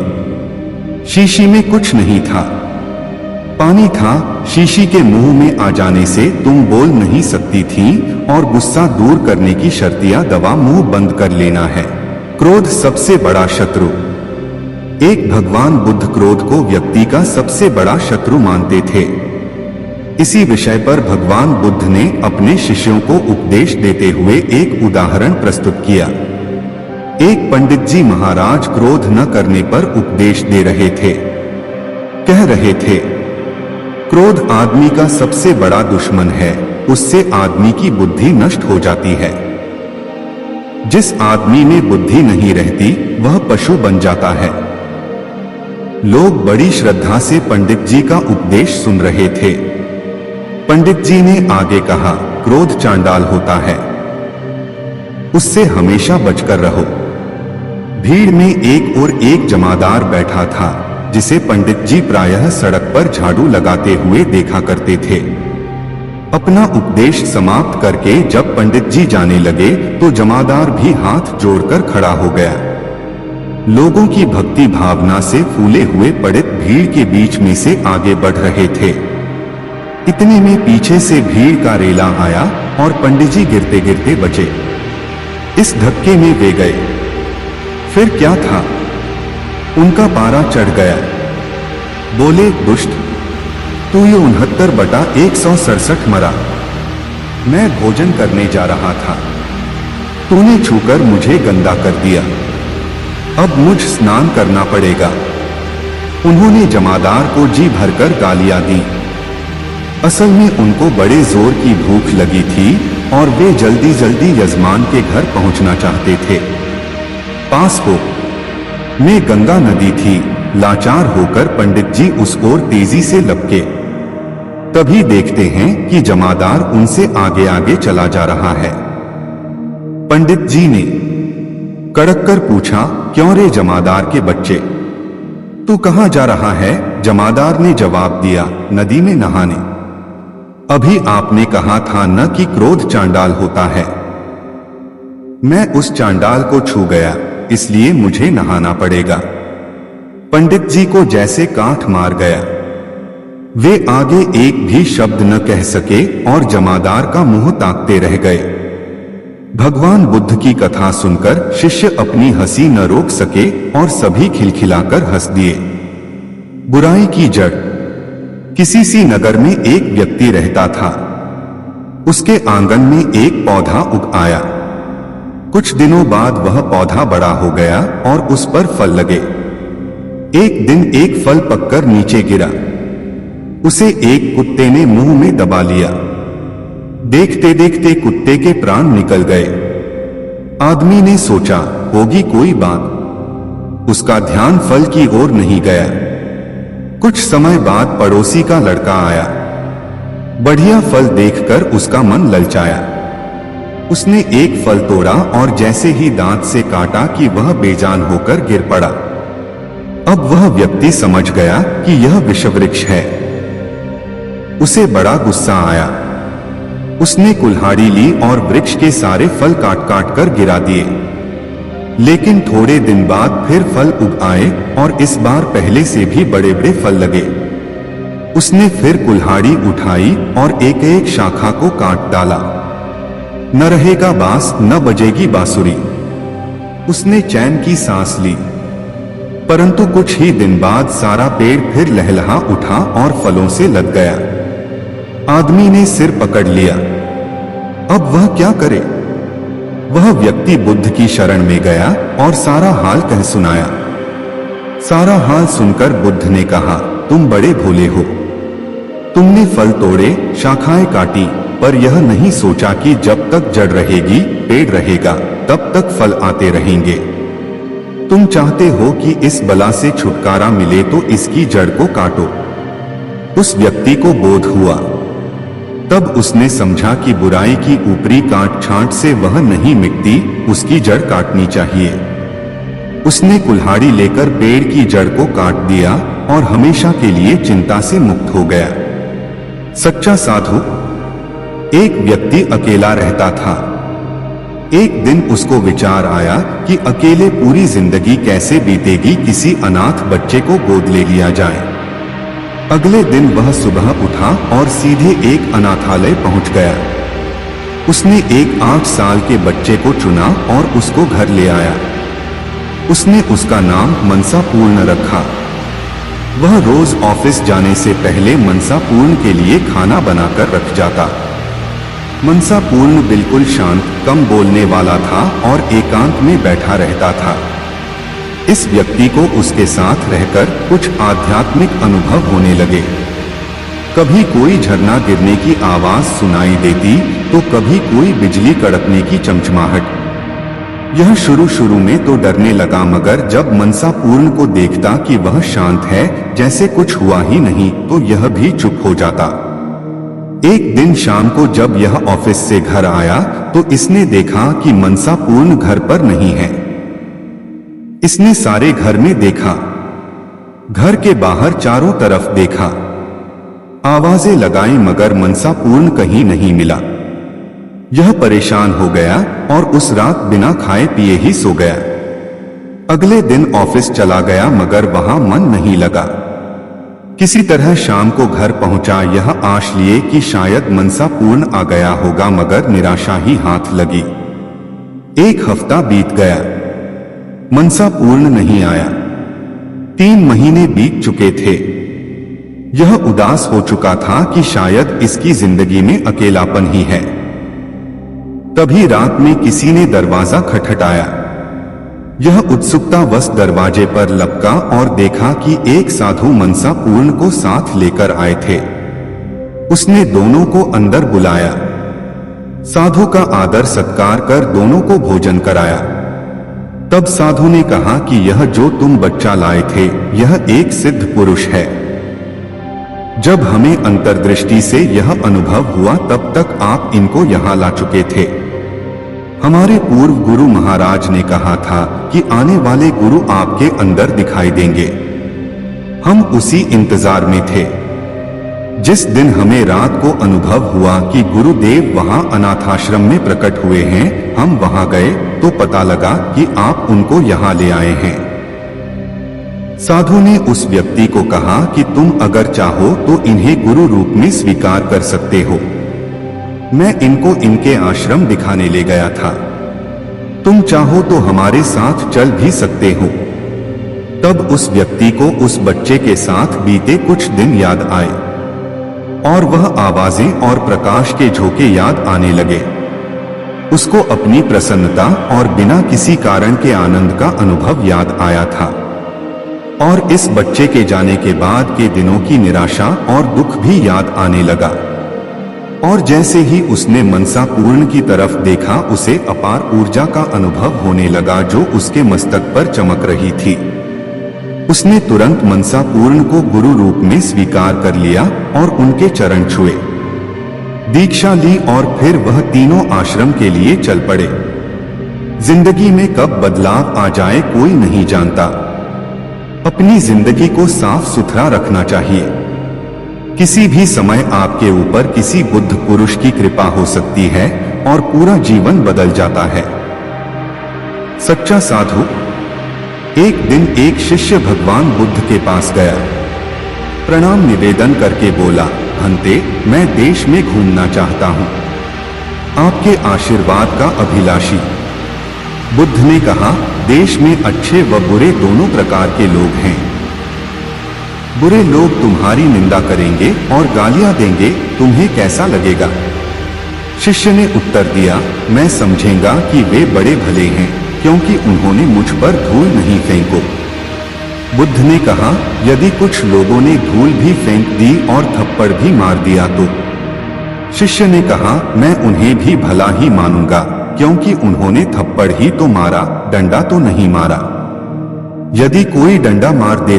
Speaker 1: शीशी में कुछ नहीं था, पानी था। शीशी के मुंह में आ जाने से तुम बोल नहीं सकती थी और गुस्सा दूर करने की शर्तिया दवा मुंह बंद कर लेना है। क्रोध सबसे बड़ा शत्रु। एक भगवान बुद्ध क्रोध को व्यक्ति का सबसे बड़ा शत्रु मानते थे। इसी विषय पर भगवान बुद्ध ने अपने शिष्यों को उपदेश देते हुए एक उदाहरण प्रस्तुत किया। एक पंडित जी महाराज क्रोध न करने पर उपदेश दे रहे थे। कह रहे थे, क्रोध आदमी का सबसे बड़ा दुश्मन है, उससे आदमी की बुद्धि नष्ट हो जाती है। जिस आदमी में बुद्धि नहीं रहती वह पशु बन जाता है। लोग बड़ी श्रद्धा से पंडित जी का उपदेश सुन रहे थे। पंडित जी ने आगे कहा, क्रोध चांडाल होता है, उससे हमेशा बचकर रहो। भीड़ में एक और एक जमादार बैठा था जिसे पंडित जी प्रायः सड़क पर झाड़ू लगाते हुए देखा करते थे। अपना उपदेश समाप्त करके जब पंडित जी जाने लगे तो जमादार भी हाथ जोड़कर खड़ा हो गया। लोगों की भक्ति भावना से फूले हुए पंडित भीड़ के बीच में से आगे बढ़ रहे थे। इतने में पीछे से भीड़ का रेला आया और पंडित जी गिरते गिरते बचे। इस धक्के में वे गए। फिर क्या था, उनका पारा चढ़ गया। बोले, दुष्ट, तू ये 69/167 मरा। मैं भोजन करने जा रहा था, तूने छूकर मुझे गंदा कर दिया। अब मुझ स्नान करना पड़ेगा। उन्होंने जमादार को जी भरकर गालियां दी। असल में उनको बड़े जोर की भूख लगी थी और वे जल्दी जल्दी यजमान के घर पहुंचना चाहते थे। पास में गंगा नदी थी। लाचार होकर पंडित जी उस ओर तेजी से लपके। तभी देखते हैं कि जमादार उनसे आगे आगे चला जा रहा है। पंडित जी ने कड़क कर पूछा, क्यों रे जमादार के बच्चे, तू कहां जा रहा है? जमादार ने जवाब दिया, नदी में नहाने। अभी आपने कहा था न कि क्रोध चांडाल होता है। मैं उस चांडाल को छू गया, इसलिए मुझे नहाना पड़ेगा। पंडित जी को जैसे कांट मार गया। वे आगे एक भी शब्द न कह सके और जमादार का मुंह ताकते रह गए। भगवान बुद्ध की कथा सुनकर शिष्य अपनी हंसी न रोक सके और सभी खिलखिलाकर हंस दिए। बुराई की जड़। किसी सी नगर में एक व्यक्ति रहता था। उसके आंगन में एक पौधा उग आया। कुछ दिनों बाद वह पौधा बड़ा हो गया और उस पर फल लगे। एक दिन एक फल पककर नीचे गिरा। उसे एक कुत्ते ने मुंह में दबा लिया। देखते देखते कुत्ते के प्राण निकल गए। आदमी ने सोचा, होगी कोई बात। उसका ध्यान फल की ओर नहीं गया। कुछ समय बाद पड़ोसी का लड़का आया। बढ़िया फल देखकर उसका मन ललचाया। उसने एक फल तोड़ा और जैसे ही दांत से काटा कि वह बेजान होकर गिर पड़ा। अब वह व्यक्ति समझ गया कि यह विषवृक्ष है। उसे बड़ा गुस्सा आया। उसने कुल्हाड़ी ली और वृक्ष के सारे फल काट काट कर गिरा दिए। लेकिन थोड़े दिन बाद फिर फल उग आए और इस बार पहले से भी बड़े बड़े फल लगे। उसने फिर कुल्हाड़ी उठाई और एक एक शाखा को काट डाला। न रहेगा बांस न बजेगी बांसुरी। उसने चैन की सांस ली। परंतु कुछ ही दिन बाद सारा पेड़ फिर लहलहा उठा और फलों से लद गया। आदमी ने सिर पकड़ लिया। अब वह क्या करे? वह व्यक्ति बुद्ध की शरण में गया और सारा हाल कह सुनाया। सारा हाल सुनकर बुद्ध ने कहा, तुम बड़े भोले हो। तुमने फल तोड़े, शाखाएं काटी, पर यह नहीं सोचा कि जब तक जड़ रहेगी, पेड़ रहेगा, तब तक फल आते रहेंगे। तुम चाहते हो कि इस बला से छुटकारा मिले तो इसकी जड़ को काटो। उस व्यक्ति को बोध हुआ। तब उसने समझा कि बुराई की ऊपरी काट छांट से वह नहीं मिटती, उसकी जड़ काटनी चाहिए। उसने कुल्हाड़ी लेकर पेड़ की जड़ को काट दिया और हमेशा के लिए चिंता से मुक्त हो गया। सच्चा साधु। एक व्यक्ति अकेला रहता था। एक दिन उसको विचार आया कि अकेले पूरी जिंदगी कैसे बीतेगी, किसी अनाथ बच्चे को गोद ले लिया जाए। अगले दिन वह सुबह उठा और सीधे एक अनाथालय पहुंच गया। उसने एक 8 साल के बच्चे को चुना और उसको घर ले आया। उसने उसका नाम मनसा पूर्ण रखा। वह रोज ऑफिस जाने से पहले मनसा पूर्ण के लिए खाना बनाकर रख जाता। मनसा पूर्ण बिल्कुल शांत, कम बोलने वाला था और एकांत में बैठा रहता था। इस व्यक्ति को उसके साथ रहकर कुछ आध्यात्मिक अनुभव होने लगे। कभी कोई झरना गिरने की आवाज सुनाई देती तो कभी कोई बिजली कड़कने की चमचमाहट। यह शुरू में तो डरने लगा, मगर जब मनसा पूर्ण को देखता कि वह शांत है, जैसे कुछ हुआ ही नहीं, तो यह भी चुप हो जाता। एक दिन शाम को जब यह ऑफिस से घर आया तो इसने देखा कि मनसा पूर्ण घर पर नहीं है। इसने सारे घर में देखा, घर के बाहर चारों तरफ देखा, आवाजें लगाई, मगर मनसा पूर्ण कहीं नहीं मिला। यह परेशान हो गया और उस रात बिना खाए पिए ही सो गया। अगले दिन ऑफिस चला गया, मगर वहां मन नहीं लगा। किसी तरह शाम को घर पहुंचा, यह आश लिए कि शायद मनसा पूर्ण आ गया होगा, मगर निराशा ही हाथ लगी। एक हफ्ता बीत गया, मनसा पूर्ण नहीं आया। 3 महीने बीत चुके थे। यह उदास हो चुका था कि शायद इसकी जिंदगी में अकेलापन ही है। तभी रात में किसी ने दरवाजा खटखटाया। यह उत्सुकतावश दरवाजे पर लपका और देखा कि एक साधु मनसा पूर्ण को साथ लेकर आए थे। उसने दोनों को अंदर बुलाया। साधु का आदर सत्कार कर दोनों को भोजन कराया। तब साधु ने कहा कि यह जो तुम बच्चा लाए थे यह एक सिद्ध पुरुष है। जब हमें अंतर्दृष्टि से यह अनुभव हुआ तब तक आप इनको यहाँ ला चुके थे। हमारे पूर्व गुरु महाराज ने कहा था कि आने वाले गुरु आपके अंदर दिखाई देंगे। हम उसी इंतजार में थे। जिस दिन हमें रात को अनुभव हुआ कि गुरुदेव वहां अनाथाश्रम में प्रकट हुए हैं, हम वहां गए तो पता लगा कि आप उनको यहां ले आए हैं। साधु ने उस व्यक्ति को कहा कि तुम अगर चाहो तो इन्हें गुरु रूप में स्वीकार कर सकते हो। मैं इनको इनके आश्रम दिखाने ले गया था। तुम चाहो तो हमारे साथ चल भी सकते हो। तब उस व्यक्ति को उस बच्चे के साथ बीते कुछ दिन याद आए और वह आवाजें और प्रकाश के झोंके याद आने लगे। उसको अपनी प्रसन्नता और बिना किसी कारण के आनंद का अनुभव याद आया था और इस बच्चे के जाने के बाद के दिनों की निराशा और दुख भी याद आने लगा। और जैसे ही उसने मनसा पूर्ण की तरफ देखा, उसे अपार ऊर्जा का अनुभव होने लगा जो उसके मस्तक पर चमक रही थी। उसने तुरंत मनसा पूर्ण को गुरु रूप में स्वीकार कर लिया और उनके चरण छुए, दीक्षा ली और फिर वह तीनों आश्रम के लिए चल पड़े। जिंदगी में कब बदलाव आ जाए कोई नहीं जानता। अपनी जिंदगी को साफ सुथरा रखना चाहिए। किसी भी समय आपके ऊपर किसी बुद्ध पुरुष की कृपा हो सकती है और पूरा जीवन बदल जाता है। सच्चा साधु। एक दिन एक शिष्य भगवान बुद्ध के पास गया। प्रणाम निवेदन करके बोला, भंते, मैं देश में घूमना चाहता हूं, आपके आशीर्वाद का अभिलाषी। बुद्ध ने कहा, देश में अच्छे व बुरे दोनों प्रकार के लोग हैं। बुरे लोग तुम्हारी निंदा करेंगे और गालियां देंगे, तुम्हें कैसा लगेगा? शिष्य ने उत्तर दिया, मैं समझेगा कि वे बड़े भले हैं क्योंकि उन्होंने मुझ पर धूल नहीं फेंको। बुद्ध ने कहा, यदि कुछ लोगों ने धूल भी फेंक दी और थप्पड़ भी मार दिया तो? शिष्य ने कहा, मैं उन्हें भी भला ही मानूंगा क्योंकि उन्होंने थप्पड़ ही तो मारा, डंडा तो नहीं मारा। यदि कोई डंडा मार दे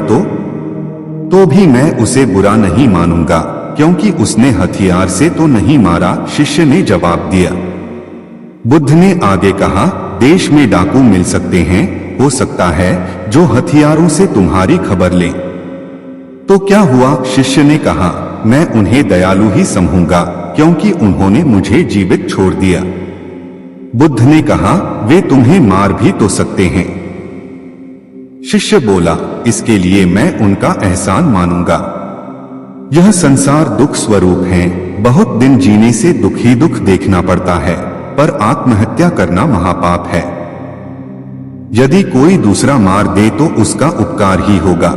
Speaker 1: तो भी मैं उसे बुरा नहीं मानूंगा क्योंकि उसने हथियार से तो नहीं मारा, शिष्य ने जवाब दिया। बुद्ध ने आगे कहा, देश में डाकू मिल सकते हैं, हो सकता है जो हथियारों से तुम्हारी खबर लें। तो क्या हुआ? शिष्य ने कहा, मैं उन्हें दयालु ही समझूंगा क्योंकि उन्होंने मुझे जीवित छोड़ दिया। बुद्ध ने कहा, वे तुम्हें मार भी तो सकते हैं। शिष्य बोला, इसके लिए मैं उनका एहसान मानूंगा। यह संसार दुख स्वरूप है। बहुत दिन जीने से दुख ही दुख देखना पड़ता है, पर आत्महत्या करना महापाप है। यदि कोई दूसरा मार दे तो उसका उपकार ही होगा।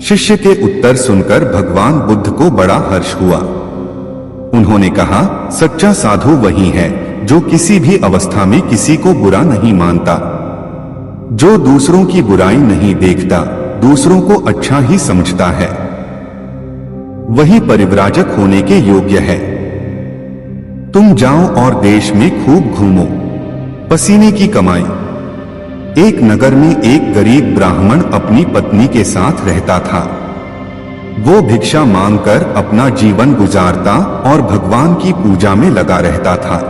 Speaker 1: शिष्य के उत्तर सुनकर भगवान बुद्ध को बड़ा हर्ष हुआ। उन्होंने कहा, सच्चा साधु वही है जो किसी भी अवस्था में किसी को बुरा नहीं मानता, जो दूसरों की बुराई नहीं देखता, दूसरों को अच्छा ही समझता है, वही परिव्राजक होने के योग्य है। तुम जाओ और देश में खूब घूमो, पसीने की कमाई। एक नगर में एक गरीब ब्राह्मण अपनी पत्नी के साथ रहता था। वो भिक्षा मांगकर अपना जीवन गुजारता और भगवान की पूजा में लगा रहता था।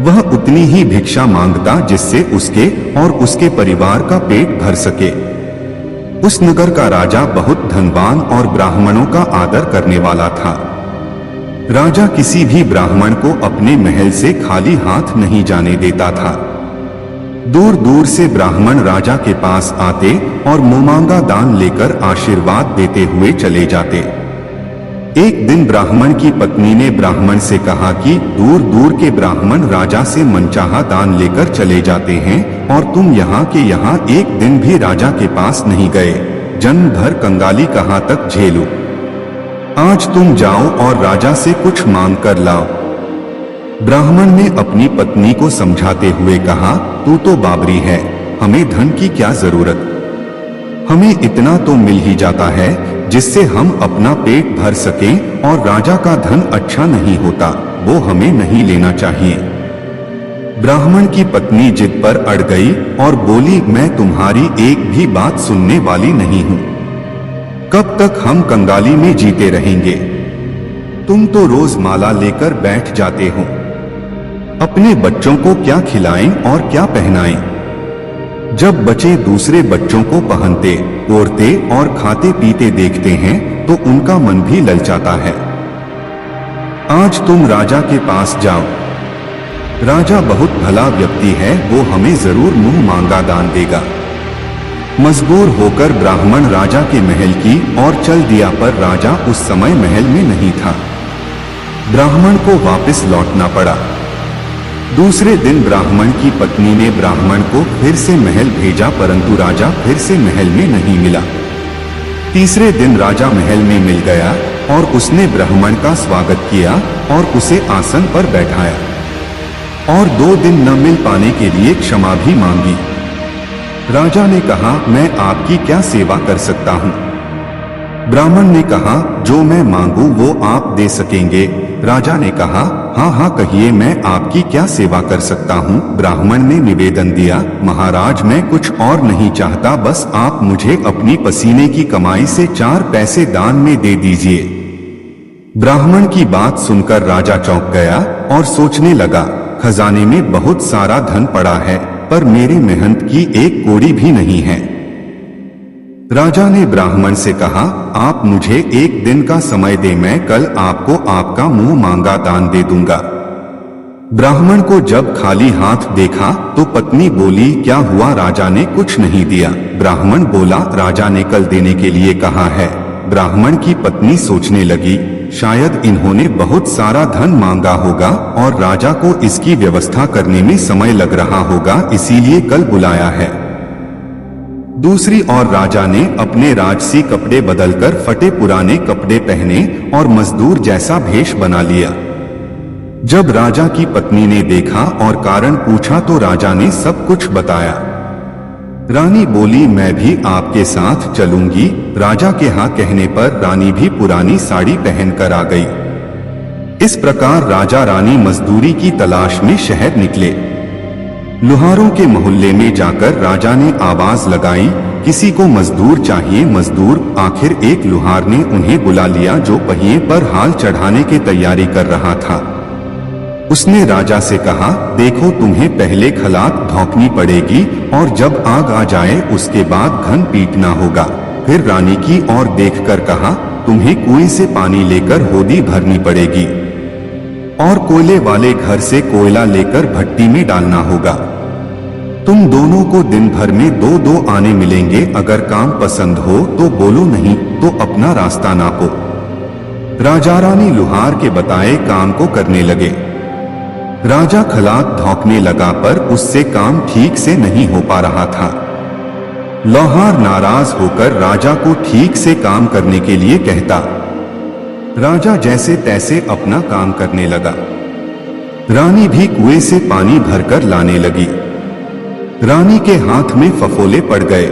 Speaker 1: वह उतनी ही भिक्षा मांगता जिससे उसके और उसके परिवार का पेट भर सके। उस नगर का राजा बहुत धनवान और ब्राह्मणों का आदर करने वाला था। राजा किसी भी ब्राह्मण को अपने महल से खाली हाथ नहीं जाने देता था। दूर दूर से ब्राह्मण राजा के पास आते और मुमांगा दान लेकर आशीर्वाद देते हुए चले जाते। एक दिन ब्राह्मण की पत्नी ने ब्राह्मण से कहा कि दूर दूर के ब्राह्मण राजा से मनचाहा दान लेकर चले जाते हैं और तुम यहाँ के यहाँ एक दिन भी राजा के पास नहीं गए। जन्म भर कंगाली कहाँ तक झेलूं? आज तुम जाओ और राजा से कुछ मांग कर लाओ। ब्राह्मण ने अपनी पत्नी को समझाते हुए कहा, तू तो बाबरी है, हमें धन की क्या जरूरत, हमें इतना तो मिल ही जाता है जिससे हम अपना पेट भर सकें, और राजा का धन अच्छा नहीं होता, वो हमें नहीं लेना चाहिए। ब्राह्मण की पत्नी जिद पर अड़ गई और बोली, मैं तुम्हारी एक भी बात सुनने वाली नहीं हूं। कब तक हम कंगाली में जीते रहेंगे? तुम तो रोज माला लेकर बैठ जाते हो, अपने बच्चों को क्या खिलाएं और क्या पहनाएं? जब बच्चे दूसरे बच्चों को पहनते, ओढ़ते और खाते पीते देखते हैं तो उनका मन भी ललचाता है। आज तुम राजा के पास जाओ, राजा बहुत भला व्यक्ति है, वो हमें जरूर मुंह मांगा दान देगा। मजबूर होकर ब्राह्मण राजा के महल की ओर चल दिया, पर राजा उस समय महल में नहीं था। ब्राह्मण को वापस लौटना पड़ा। दूसरे दिन ब्राह्मण की पत्नी ने ब्राह्मण को फिर से महल भेजा, परंतु राजा फिर से महल में नहीं मिला। तीसरे दिन राजा महल में मिल गया और उसने ब्राह्मण का स्वागत किया और उसे आसन पर बैठाया, और 2 दिन न मिल पाने के लिए क्षमा भी मांगी। राजा ने कहा, मैं आपकी क्या सेवा कर सकता हूँ? ब्राह्मण ने कहा, जो मैं मांगू वो आप दे सकेंगे। राजा ने कहा, हाँ हाँ कहिए, मैं आपकी क्या सेवा कर सकता हूँ? ब्राह्मण ने निवेदन दिया, महाराज मैं कुछ और नहीं चाहता, बस आप मुझे अपनी पसीने की कमाई से 4 पैसे दान में दे दीजिए। ब्राह्मण की बात सुनकर राजा चौंक गया और सोचने लगा, खजाने में बहुत सारा धन पड़ा है, पर मेरी मेहनत की एक कौड़ी भी नहीं है। राजा ने ब्राह्मण से कहा, आप मुझे 1 दिन का समय दे, मैं कल आपको आपका मुंह मांगा दान दे दूंगा। ब्राह्मण को जब खाली हाथ देखा तो पत्नी बोली, क्या हुआ? राजा ने कुछ नहीं दिया। ब्राह्मण बोला, राजा ने कल देने के लिए कहा है। ब्राह्मण की पत्नी सोचने लगी, शायद इन्होंने बहुत सारा धन मांगा होगा और राजा को इसकी व्यवस्था करने में समय लग रहा होगा, इसीलिए कल बुलाया है। दूसरी ओर राजा ने अपने राजसी कपड़े बदलकर फटे पुराने कपड़े पहने और मजदूर जैसा भेष बना लिया। जब राजा की पत्नी ने देखा और कारण पूछा तो राजा ने सब कुछ बताया। रानी बोली, मैं भी आपके साथ चलूंगी। राजा के हाँ कहने पर रानी भी पुरानी साड़ी पहनकर आ गई। इस प्रकार राजा रानी मजदूरी की तलाश में शहर निकले। लुहारों के मोहल्ले में जाकर राजा ने आवाज लगाई, किसी को मजदूर चाहिए मजदूर। आखिर एक लुहार ने उन्हें बुला लिया जो पहिए पर हाल चढ़ाने की तैयारी कर रहा था। उसने राजा से कहा, देखो तुम्हें पहले खलात धौंकनी पड़ेगी और जब आग आ जाए उसके बाद घन पीटना होगा। फिर रानी की ओर देखकर कहा, तुम्हें कुएं से पानी लेकर होदी भरनी पड़ेगी और कोयले वाले घर से कोयला लेकर भट्टी में डालना होगा। तुम दोनों को दिन भर में 2-2 आने मिलेंगे। अगर काम पसंद हो तो बोलो, नहीं तो अपना रास्ता नापो। राजा रानी लुहार के बताए काम को करने लगे। राजा खलात धौंकने लगा पर उससे काम ठीक से नहीं हो पा रहा था। लौहार नाराज होकर राजा को ठीक से काम करने के लिए कहता। राजा जैसे तैसे अपना काम करने लगा। रानी भी कुएं से पानी भरकर लाने लगी। रानी के हाथ में फफोले पड़ गए।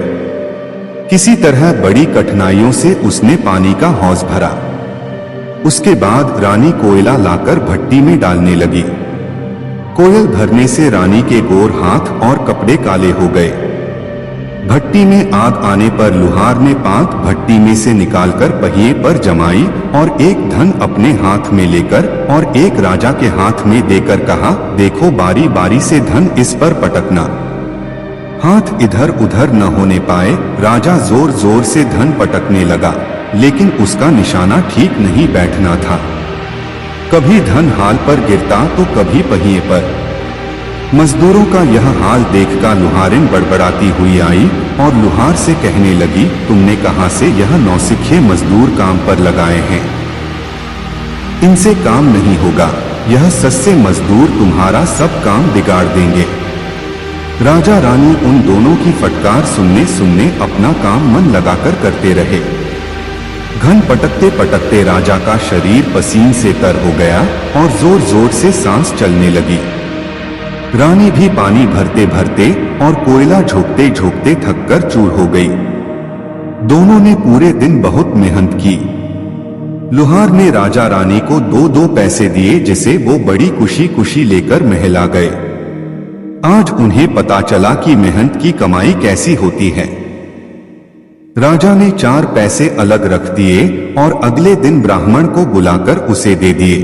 Speaker 1: किसी तरह बड़ी कठिनाइयों से उसने पानी का हौज भरा। उसके बाद रानी कोयला लाकर भट्टी में डालने लगी। कोयल भरने से रानी के गोर हाथ और कपड़े काले हो गए। भट्टी में आग आने पर लुहार ने पांत भट्टी में से निकालकर पहिए पर जमाई और एक धन अपने हाथ में लेकर और एक राजा के हाथ में देकर कहा, देखो बारी बारी से धन इस पर पटकना। हाथ इधर उधर न होने पाए। राजा जोर जोर से धन पटकने लगा, लेकिन उसका निशाना ठीक नहीं बैठना था। कभी धन हाल पर गिरता तो कभी पहिए पर। मजदूरों का यह हाल देखकर लुहारिन बड़बड़ाती हुई आई और लुहार से कहने लगी, तुमने कहां से यह नौसिखिए मजदूर काम पर लगाए हैं? इनसे काम नहीं होगा। यह सस्ते मजदूर तुम्हारा सब काम बिगाड़ देंगे। राजा रानी उन दोनों की फटकार सुनने सुनने अपना काम मन लगाकर करते रहे। घन पटकते पटकते राजा का शरीर पसीने से तर हो गया और जोर जोर से सांस चलने लगी। रानी भी पानी भरते भरते और कोयला झोंकते झोंकते थककर चूर हो गई। दोनों ने पूरे दिन बहुत मेहनत की। लुहार ने राजा रानी को 2-2 पैसे दिए, जिसे वो बड़ी खुशी खुशी लेकर महल आ गए। आज उन्हें पता चला कि मेहनत की कमाई कैसी होती है। राजा ने 4 पैसे अलग रख दिए और अगले दिन ब्राह्मण को बुलाकर उसे दे दिए।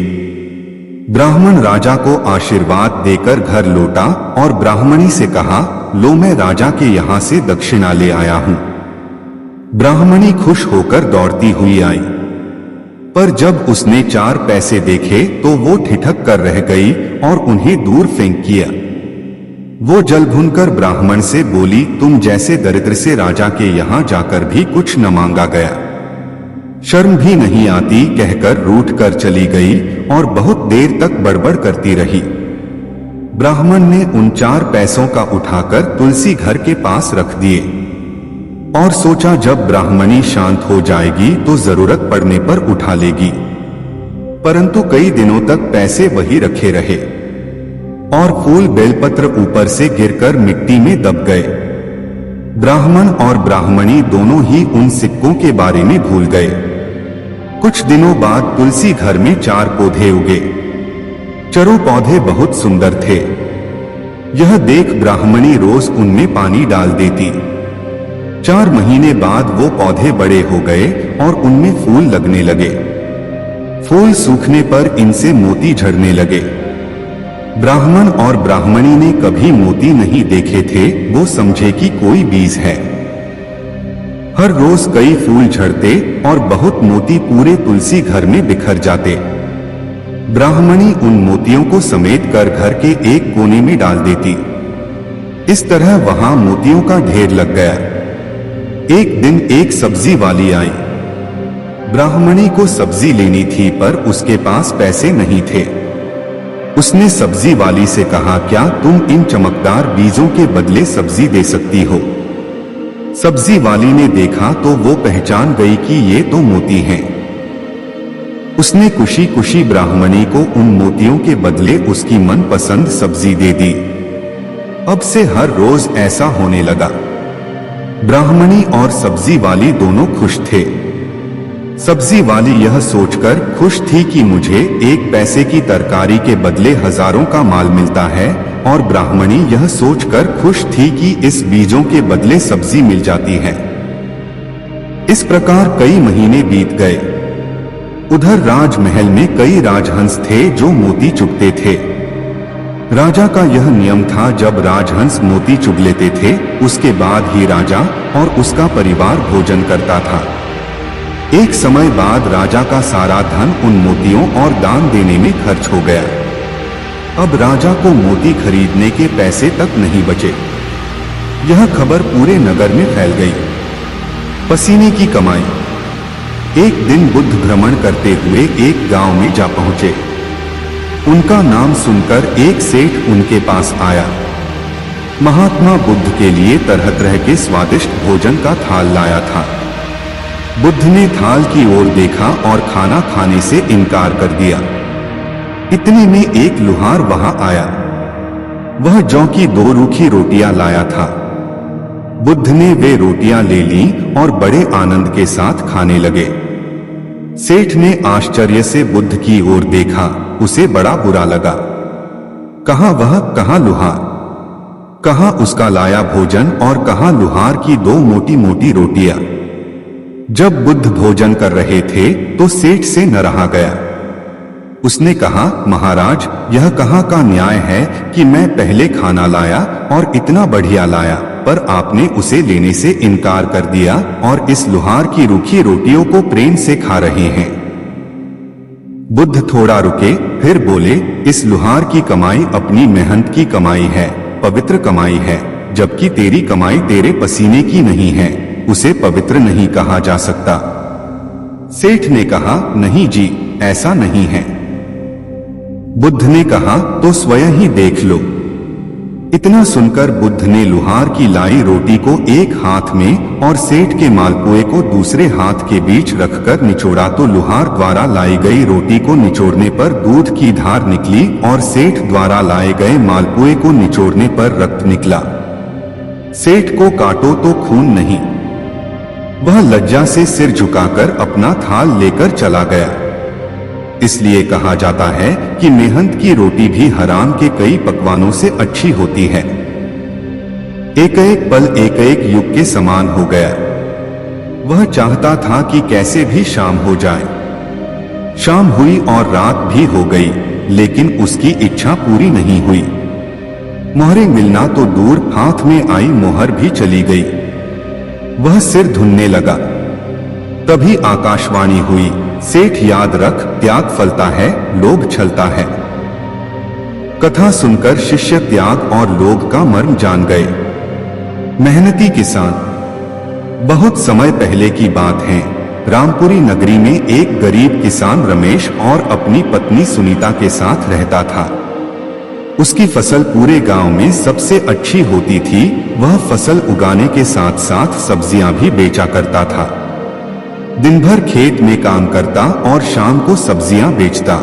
Speaker 1: ब्राह्मण राजा को आशीर्वाद देकर घर लौटा और ब्राह्मणी से कहा, लो मैं राजा के यहाँ से दक्षिणा ले आया हूँ। ब्राह्मणी खुश होकर दौड़ती हुई आई, पर जब उसने 4 पैसे देखे तो वो ठिठक कर रह गई और उन्हें दूर फेंक किया। वो जल भुनकर ब्राह्मण से बोली, तुम जैसे दरिद्र से राजा के यहाँ जाकर भी कुछ न मांगा गया, शर्म भी नहीं आती, कहकर रूठ कर चली गई और बहुत देर तक बड़बड़ करती रही। ब्राह्मण ने उन 4 पैसों का उठाकर तुलसी घर के पास रख दिए और सोचा जब ब्राह्मणी शांत हो जाएगी तो जरूरत पड़ने पर उठा लेगी। परंतु कई दिनों तक पैसे वही रखे रहे और फूल बेलपत्र ऊपर से गिरकर मिट्टी में दब गए। ब्राह्मण और ब्राह्मणी दोनों ही उन सिक्कों के बारे में भूल गए। कुछ दिनों बाद तुलसी घर में 4 पौधे उगे। चारों पौधे बहुत सुंदर थे। यह देख ब्राह्मणी रोज उनमें पानी डाल देती। 4 महीने बाद वो पौधे बड़े हो गए और उनमें फूल लगने लगे। फूल सूखने पर इनसे मोती झड़ने लगे। ब्राह्मण और ब्राह्मणी ने कभी मोती नहीं देखे थे, वो समझे कि कोई बीज है। हर रोज कई फूल झड़ते और बहुत मोती पूरे तुलसी घर में बिखर जाते। ब्राह्मणी उन मोतियों को समेट कर घर के एक कोने में डाल देती। इस तरह वहां मोतियों का ढेर लग गया। एक दिन एक सब्जी वाली आई। ब्राह्मणी को सब्जी लेनी थी पर उसके पास पैसे नहीं थे। उसने सब्जी वाली से कहा, क्या तुम इन चमकदार बीजों के बदले सब्जी दे सकती हो? सब्जी वाली ने देखा तो वो पहचान गई कि ये तो मोती हैं। उसने खुशी खुशी ब्राह्मणी को उन मोतियों के बदले उसकी मनपसंद सब्जी दे दी। अब से हर रोज ऐसा होने लगा। ब्राह्मणी और सब्जी वाली दोनों खुश थे। सब्जी वाली यह सोचकर खुश थी कि मुझे 1 पैसे की तरकारी के बदले हजारों का माल मिलता है, और ब्राह्मणी यह सोचकर खुश थी कि इस बीजों के बदले सब्जी मिल जाती है। इस प्रकार कई महीने बीत गए। उधर राजमहल में कई राजहंस थे जो मोती चुगते थे। राजा का यह नियम था, जब राजहंस मोती चुग लेते थे उसके बाद ही राजा और उसका परिवार भोजन करता था। एक समय बाद राजा का सारा धन उन मोतियों और दान देने में खर्च हो गया। अब राजा को मोती खरीदने के पैसे तक नहीं बचे। यह खबर पूरे नगर में फैल गई। पसीने की कमाई। एक दिन बुद्ध भ्रमण करते हुए एक गांव में जा पहुंचे। उनका नाम सुनकर एक सेठ उनके पास आया। महात्मा बुद्ध के लिए तरह तरह के स्वादिष्ट भोजन का थाल लाया था। बुद्ध ने थाल की ओर देखा और खाना खाने से इनकार कर दिया। इतने में एक लुहार वहां आया। वह जौ की 2 रूखी रोटियां लाया था। बुद्ध ने वे रोटियां ले ली और बड़े आनंद के साथ खाने लगे। सेठ ने आश्चर्य से बुद्ध की ओर देखा। उसे बड़ा बुरा लगा। कहां वह, कहां लुहार, कहां उसका लाया भोजन और कहां लुहार की 2 मोटी मोटी रोटियां। जब बुद्ध भोजन कर रहे थे तो सेठ से न रहा गया। उसने कहा, महाराज, यह कहां का न्याय है कि मैं पहले खाना लाया और इतना बढ़िया लाया, पर आपने उसे लेने से इनकार कर दिया और इस लुहार की रूखी रोटियों को प्रेम से खा रहे हैं। बुद्ध थोड़ा रुके, फिर बोले, इस लुहार की कमाई अपनी मेहनत की कमाई है, पवित्र कमाई है, जबकि तेरी कमाई तेरे पसीने की नहीं है, उसे पवित्र नहीं कहा जा सकता। सेठ ने कहा, नहीं जी, ऐसा नहीं है। बुद्ध ने कहा, तो स्वयं ही देख लो। इतना सुनकर बुद्ध ने लुहार की लाई रोटी को एक हाथ में और सेठ के मालपुए को दूसरे हाथ के बीच रखकर निचोड़ा तो लुहार द्वारा लाई गई रोटी को निचोड़ने पर दूध की धार निकली और सेठ द्वारा लाए गए मालपुए को निचोड़ने पर रक्त निकला। सेठ को काटो तो खून नहीं। वह लज्जा से सिर झुकाकर अपना थाल लेकर चला गया। इसलिए कहा जाता है कि मेहनत की रोटी भी हराम के कई पकवानों से अच्छी होती है। एक एक पल एक एक युग के समान हो गया। वह चाहता था कि कैसे भी शाम हो जाए। शाम हुई और रात भी हो गई, लेकिन उसकी इच्छा पूरी नहीं हुई। मोहरें मिलना तो दूर, हाथ में आई मोहर भी चली गई। वह सिर धुनने लगा। तभी आकाशवाणी हुई, सेठ याद रख, त्याग फलता है, लोभ छलता है। कथा सुनकर शिष्य त्याग और लोभ का मर्म जान गए। मेहनती किसान। बहुत समय पहले की बात है। रामपुरी नगरी में एक गरीब किसान रमेश और अपनी पत्नी सुनीता के साथ रहता था। उसकी फसल पूरे गांव में सबसे अच्छी होती थी। वह फसल उगाने के साथ साथ सब्जियां भी बेचा करता था। दिन भर खेत में काम करता और शाम को सब्जियां बेचता।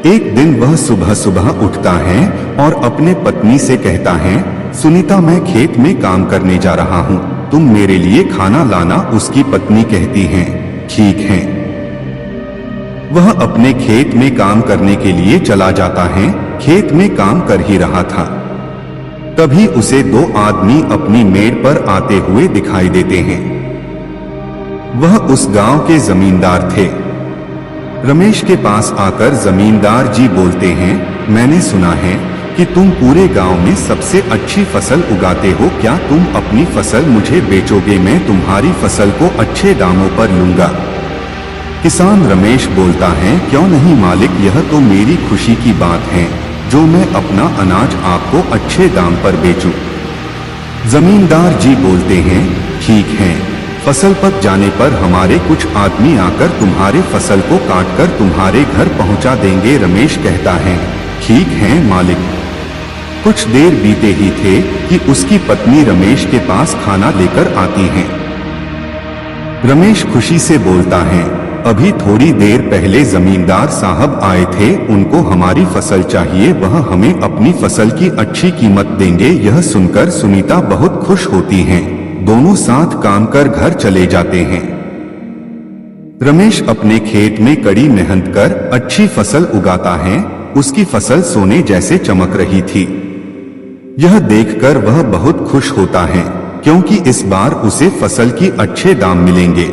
Speaker 1: एक दिन वह सुबह सुबह उठता है और अपने पत्नी से कहता है, सुनीता, मैं खेत में काम करने जा रहा हूं, तुम मेरे लिए खाना लाना। उसकी पत्नी कहती है, ठीक है। वह अपने खेत में काम करने के लिए चला जाता है। खेत में काम कर ही रहा था, तभी उसे दो आदमी अपनी मेड़ पर आते हुए दिखाई देते हैं। वह उस गांव के जमींदार थे। रमेश के पास आकर जमींदार जी बोलते हैं, मैंने सुना है कि तुम पूरे गांव में सबसे अच्छी फसल उगाते हो, क्या तुम अपनी फसल मुझे बेचोगे? मैं तुम्हारी फसल को अच्छे दामों पर लूंगा। किसान रमेश बोलता है, क्यों नहीं मालिक, यह तो मेरी खुशी की बात है जो मैं अपना अनाज आपको अच्छे दाम पर बेचूं। जमींदार जी बोलते हैं, ठीक है, फसल पक जाने पर हमारे कुछ आदमी आकर तुम्हारे फसल को काटकर तुम्हारे घर पहुंचा देंगे। रमेश कहता है, ठीक है मालिक। कुछ देर बीते ही थे कि उसकी पत्नी रमेश के पास खाना लेकर आती है। रमेश खुशी से बोलता है, अभी थोड़ी देर पहले जमींदार साहब आए थे, उनको हमारी फसल चाहिए, वह हमें अपनी फसल की अच्छी कीमत देंगे। यह सुनकर सुनीता बहुत खुश होती हैं। दोनों साथ काम कर घर चले जाते हैं। रमेश अपने खेत में कड़ी मेहनत कर अच्छी फसल उगाता है। उसकी फसल सोने जैसे चमक रही थी। यह देखकर वह बहुत खुश होता है, क्योंकि इस बार उसे फसल की अच्छे दाम मिलेंगे।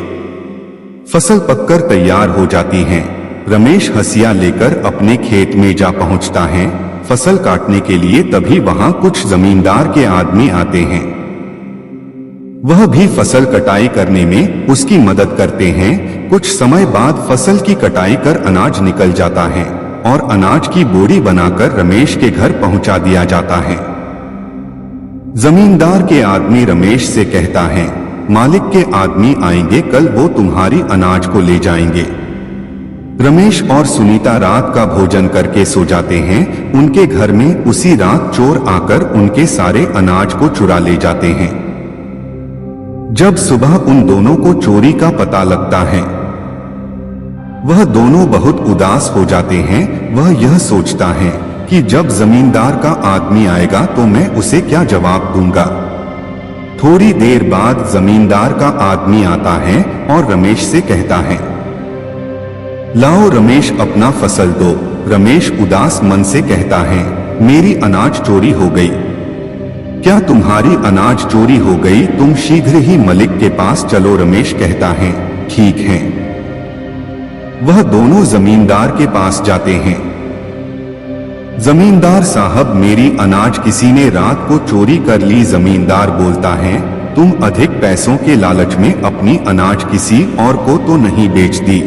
Speaker 1: फसल पककर तैयार हो जाती है। रमेश हंसिया लेकर अपने खेत में जा पहुंचता है फसल काटने के लिए। तभी वहां कुछ जमींदार के आदमी आते हैं। वह भी फसल कटाई करने में उसकी मदद करते हैं। कुछ समय बाद फसल की कटाई कर अनाज निकल जाता है और अनाज की बोरी बनाकर रमेश के घर पहुंचा दिया जाता है। जमींदार के आदमी रमेश से कहता है, मालिक के आदमी आएंगे कल, वो तुम्हारी अनाज को ले जाएंगे। रमेश और सुनीता रात का भोजन करके सो जाते हैं। उनके घर में उसी रात चोर आकर उनके सारे अनाज को चुरा ले जाते हैं। जब सुबह उन दोनों को चोरी का पता लगता है, वह दोनों बहुत उदास हो जाते हैं। वह यह सोचता है कि जब जमींदार का आदमी आएगा तो मैं उसे क्या जवाब दूंगा। थोड़ी देर बाद जमींदार का आदमी आता है और रमेश से कहता है, लाओ रमेश अपना फसल दो। रमेश उदास मन से कहता है, मेरी अनाज चोरी हो गई। क्या तुम्हारी अनाज चोरी हो गई? तुम शीघ्र ही मलिक के पास चलो। रमेश कहता है, ठीक है। वह दोनों जमींदार के पास जाते हैं। जमींदार साहब, मेरी अनाज किसी ने रात को चोरी कर ली। जमींदार बोलता है, तुम अधिक पैसों के लालच में अपनी अनाज किसी और को तो नहीं बेच दी?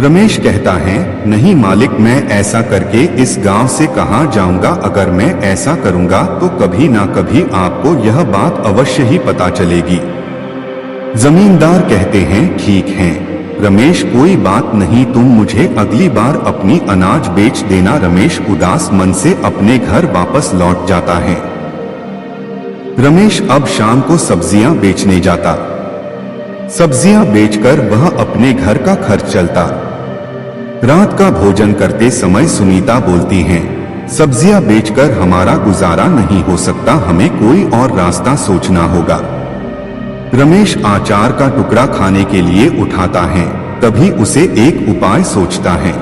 Speaker 1: रमेश कहता है, नहीं मालिक, मैं ऐसा करके इस गांव से कहां जाऊंगा। अगर मैं ऐसा करूंगा तो कभी ना कभी आपको यह बात अवश्य ही पता चलेगी। जमींदार कहते हैं, ठीक है। रमेश कोई बात नहीं, तुम मुझे अगली बार अपनी अनाज बेच देना। रमेश उदास मन से अपने घर वापस लौट जाता है। रमेश अब शाम को सब्जियां बेचने जाता। सब्जियां बेचकर वह अपने घर का खर्च चलता। रात का भोजन करते समय सुनीता बोलती हैं, सब्जियां बेचकर हमारा गुजारा नहीं हो सकता, हमें कोई और रास्ता सोचना होगा। रमेश अचार का टुकड़ा खाने के लिए उठाता है, तभी उसे एक उपाय सोचता है।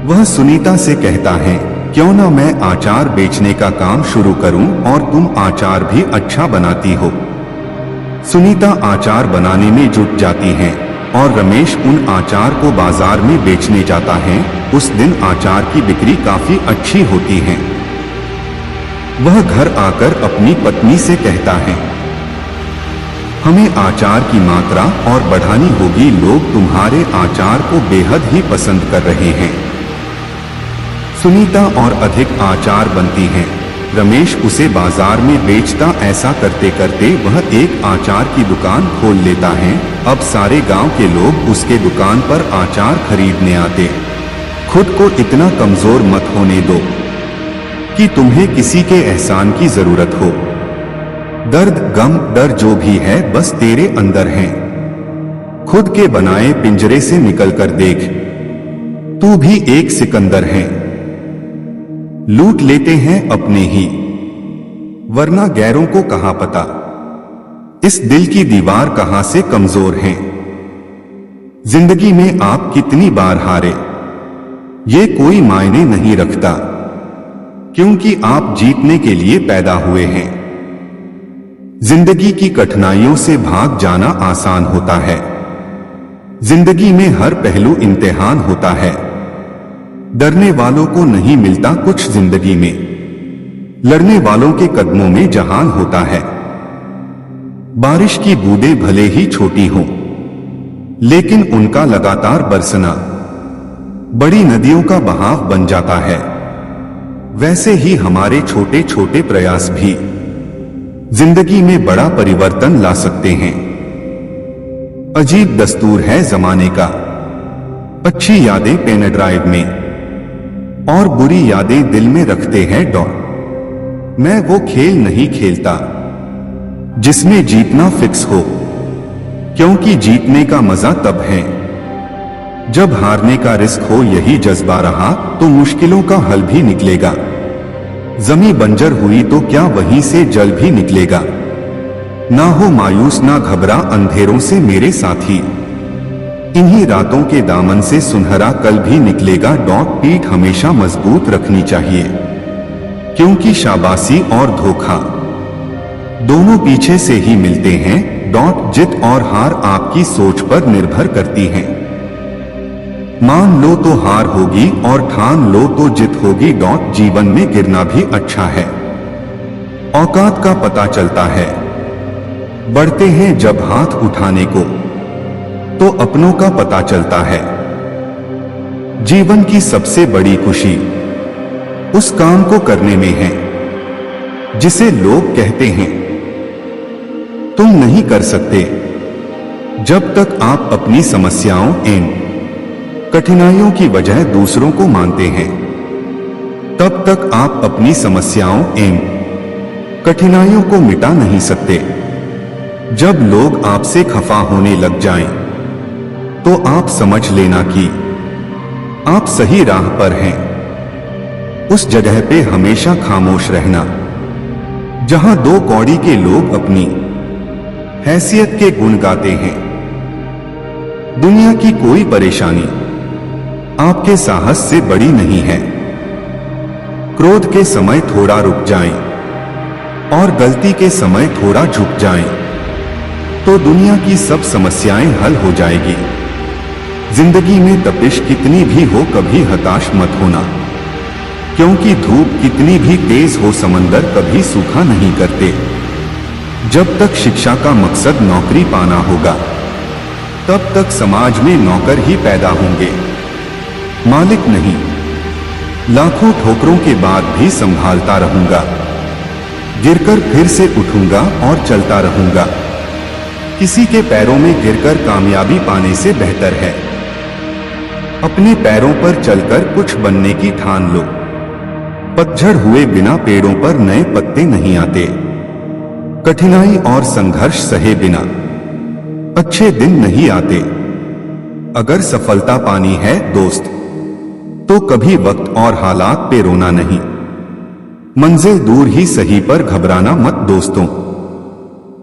Speaker 1: वह सुनीता से कहता है, क्यों ना मैं अचार बेचने का काम शुरू करूं और तुम अचार भी अच्छा बनाती हो। सुनीता अचार बनाने में जुट जाती है और रमेश उन अचार को बाजार में बेचने जाता है। उस दिन अचार की बिक्री काफी अच्छी होती है। वह घर आकर अपनी पत्नी से कहता है, हमें अचार की मात्रा और बढ़ानी होगी, लोग तुम्हारे अचार को बेहद ही पसंद कर रहे हैं। सुनीता और अधिक अचार बनती हैं। रमेश उसे बाजार में बेचता। ऐसा करते करते वह एक अचार की दुकान खोल लेता है। अब सारे गांव के लोग उसके दुकान पर अचार खरीदने आते। खुद को इतना कमजोर मत होने दो कि तुम्हें किसी के एहसान की जरूरत हो। दर्द, गम, डर जो भी है बस तेरे अंदर है। खुद के बनाए पिंजरे से निकलकर देख, तू भी एक सिकंदर है। लूट लेते हैं अपने ही, वरना गैरों को कहां पता इस दिल की दीवार कहां से कमजोर है। जिंदगी में आप कितनी बार हारे ये कोई मायने नहीं रखता, क्योंकि आप जीतने के लिए पैदा हुए हैं। जिंदगी की कठिनाइयों से भाग जाना आसान होता है। जिंदगी में हर पहलू इम्तिहान होता है। डरने वालों को नहीं मिलता कुछ जिंदगी में, लड़ने वालों के कदमों में जहान होता है। बारिश की बूंदें भले ही छोटी हों, लेकिन उनका लगातार बरसना बड़ी नदियों का बहाव बन जाता है। वैसे ही हमारे छोटे छोटे प्रयास भी जिंदगी में बड़ा परिवर्तन ला सकते हैं। अजीब दस्तूर है जमाने का, अच्छी यादें पेन ड्राइव में और बुरी यादें दिल में रखते हैं डॉट। मैं वो खेल नहीं खेलता जिसमें जीतना फिक्स हो, क्योंकि जीतने का मजा तब है जब हारने का रिस्क हो। यही जज्बा रहा तो मुश्किलों का हल भी निकलेगा। जमी बंजर हुई तो क्या वहीं से जल भी निकलेगा। ना हो मायूस ना घबरा अंधेरों से मेरे साथी, इन्हीं रातों के दामन से सुनहरा कल भी निकलेगा। डॉट पीठ हमेशा मजबूत रखनी चाहिए, क्योंकि शाबाशी और धोखा दोनों पीछे से ही मिलते हैं। डॉट जीत और हार आपकी सोच पर निर्भर करती हैं। मान लो तो हार होगी और ठान लो तो जीत होगी। डॉट जीवन में गिरना भी अच्छा है, औकात का पता चलता है। बढ़ते हैं जब हाथ उठाने को तो अपनों का पता चलता है। जीवन की सबसे बड़ी खुशी उस काम को करने में है जिसे लोग कहते हैं तुम नहीं कर सकते। जब तक आप अपनी समस्याओं एवं कठिनाइयों की वजह दूसरों को मानते हैं, तब तक आप अपनी समस्याओं एवं कठिनाइयों को मिटा नहीं सकते। जब लोग आपसे खफा होने लग जाएं, तो आप समझ लेना कि आप सही राह पर हैं। उस जगह पे हमेशा खामोश रहना जहां दो कौड़ी के लोग अपनी हैसियत के गुण गाते हैं। दुनिया की कोई परेशानी आपके साहस से बड़ी नहीं है। क्रोध के समय थोड़ा रुक जाएं और गलती के समय थोड़ा झुक जाएं, तो दुनिया की सब समस्याएं हल हो जाएगी। जिंदगी में तपिश कितनी भी हो कभी हताश मत होना, क्योंकि धूप कितनी भी तेज हो समंदर कभी सूखा नहीं करते। जब तक शिक्षा का मकसद नौकरी पाना होगा, तब तक समाज में नौकर ही पैदा होंगे, मालिक नहीं। लाखों ठोकरों के बाद भी संभालता रहूंगा, गिरकर फिर से उठूंगा और चलता रहूंगा। किसी के पैरों में गिरकर कामयाबी पाने से बेहतर है अपने पैरों पर चलकर कुछ बनने की ठान लो। पतझड़ हुए बिना पेड़ों पर नए पत्ते नहीं आते। कठिनाई और संघर्ष सहे बिना अच्छे दिन नहीं आते। अगर सफलता पानी है दोस्त, तो कभी वक्त और हालात पे रोना नहीं। मंजिल दूर ही सही पर घबराना मत दोस्तों,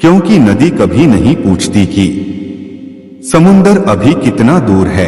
Speaker 1: क्योंकि नदी कभी नहीं पूछती कि समुंदर अभी कितना दूर है।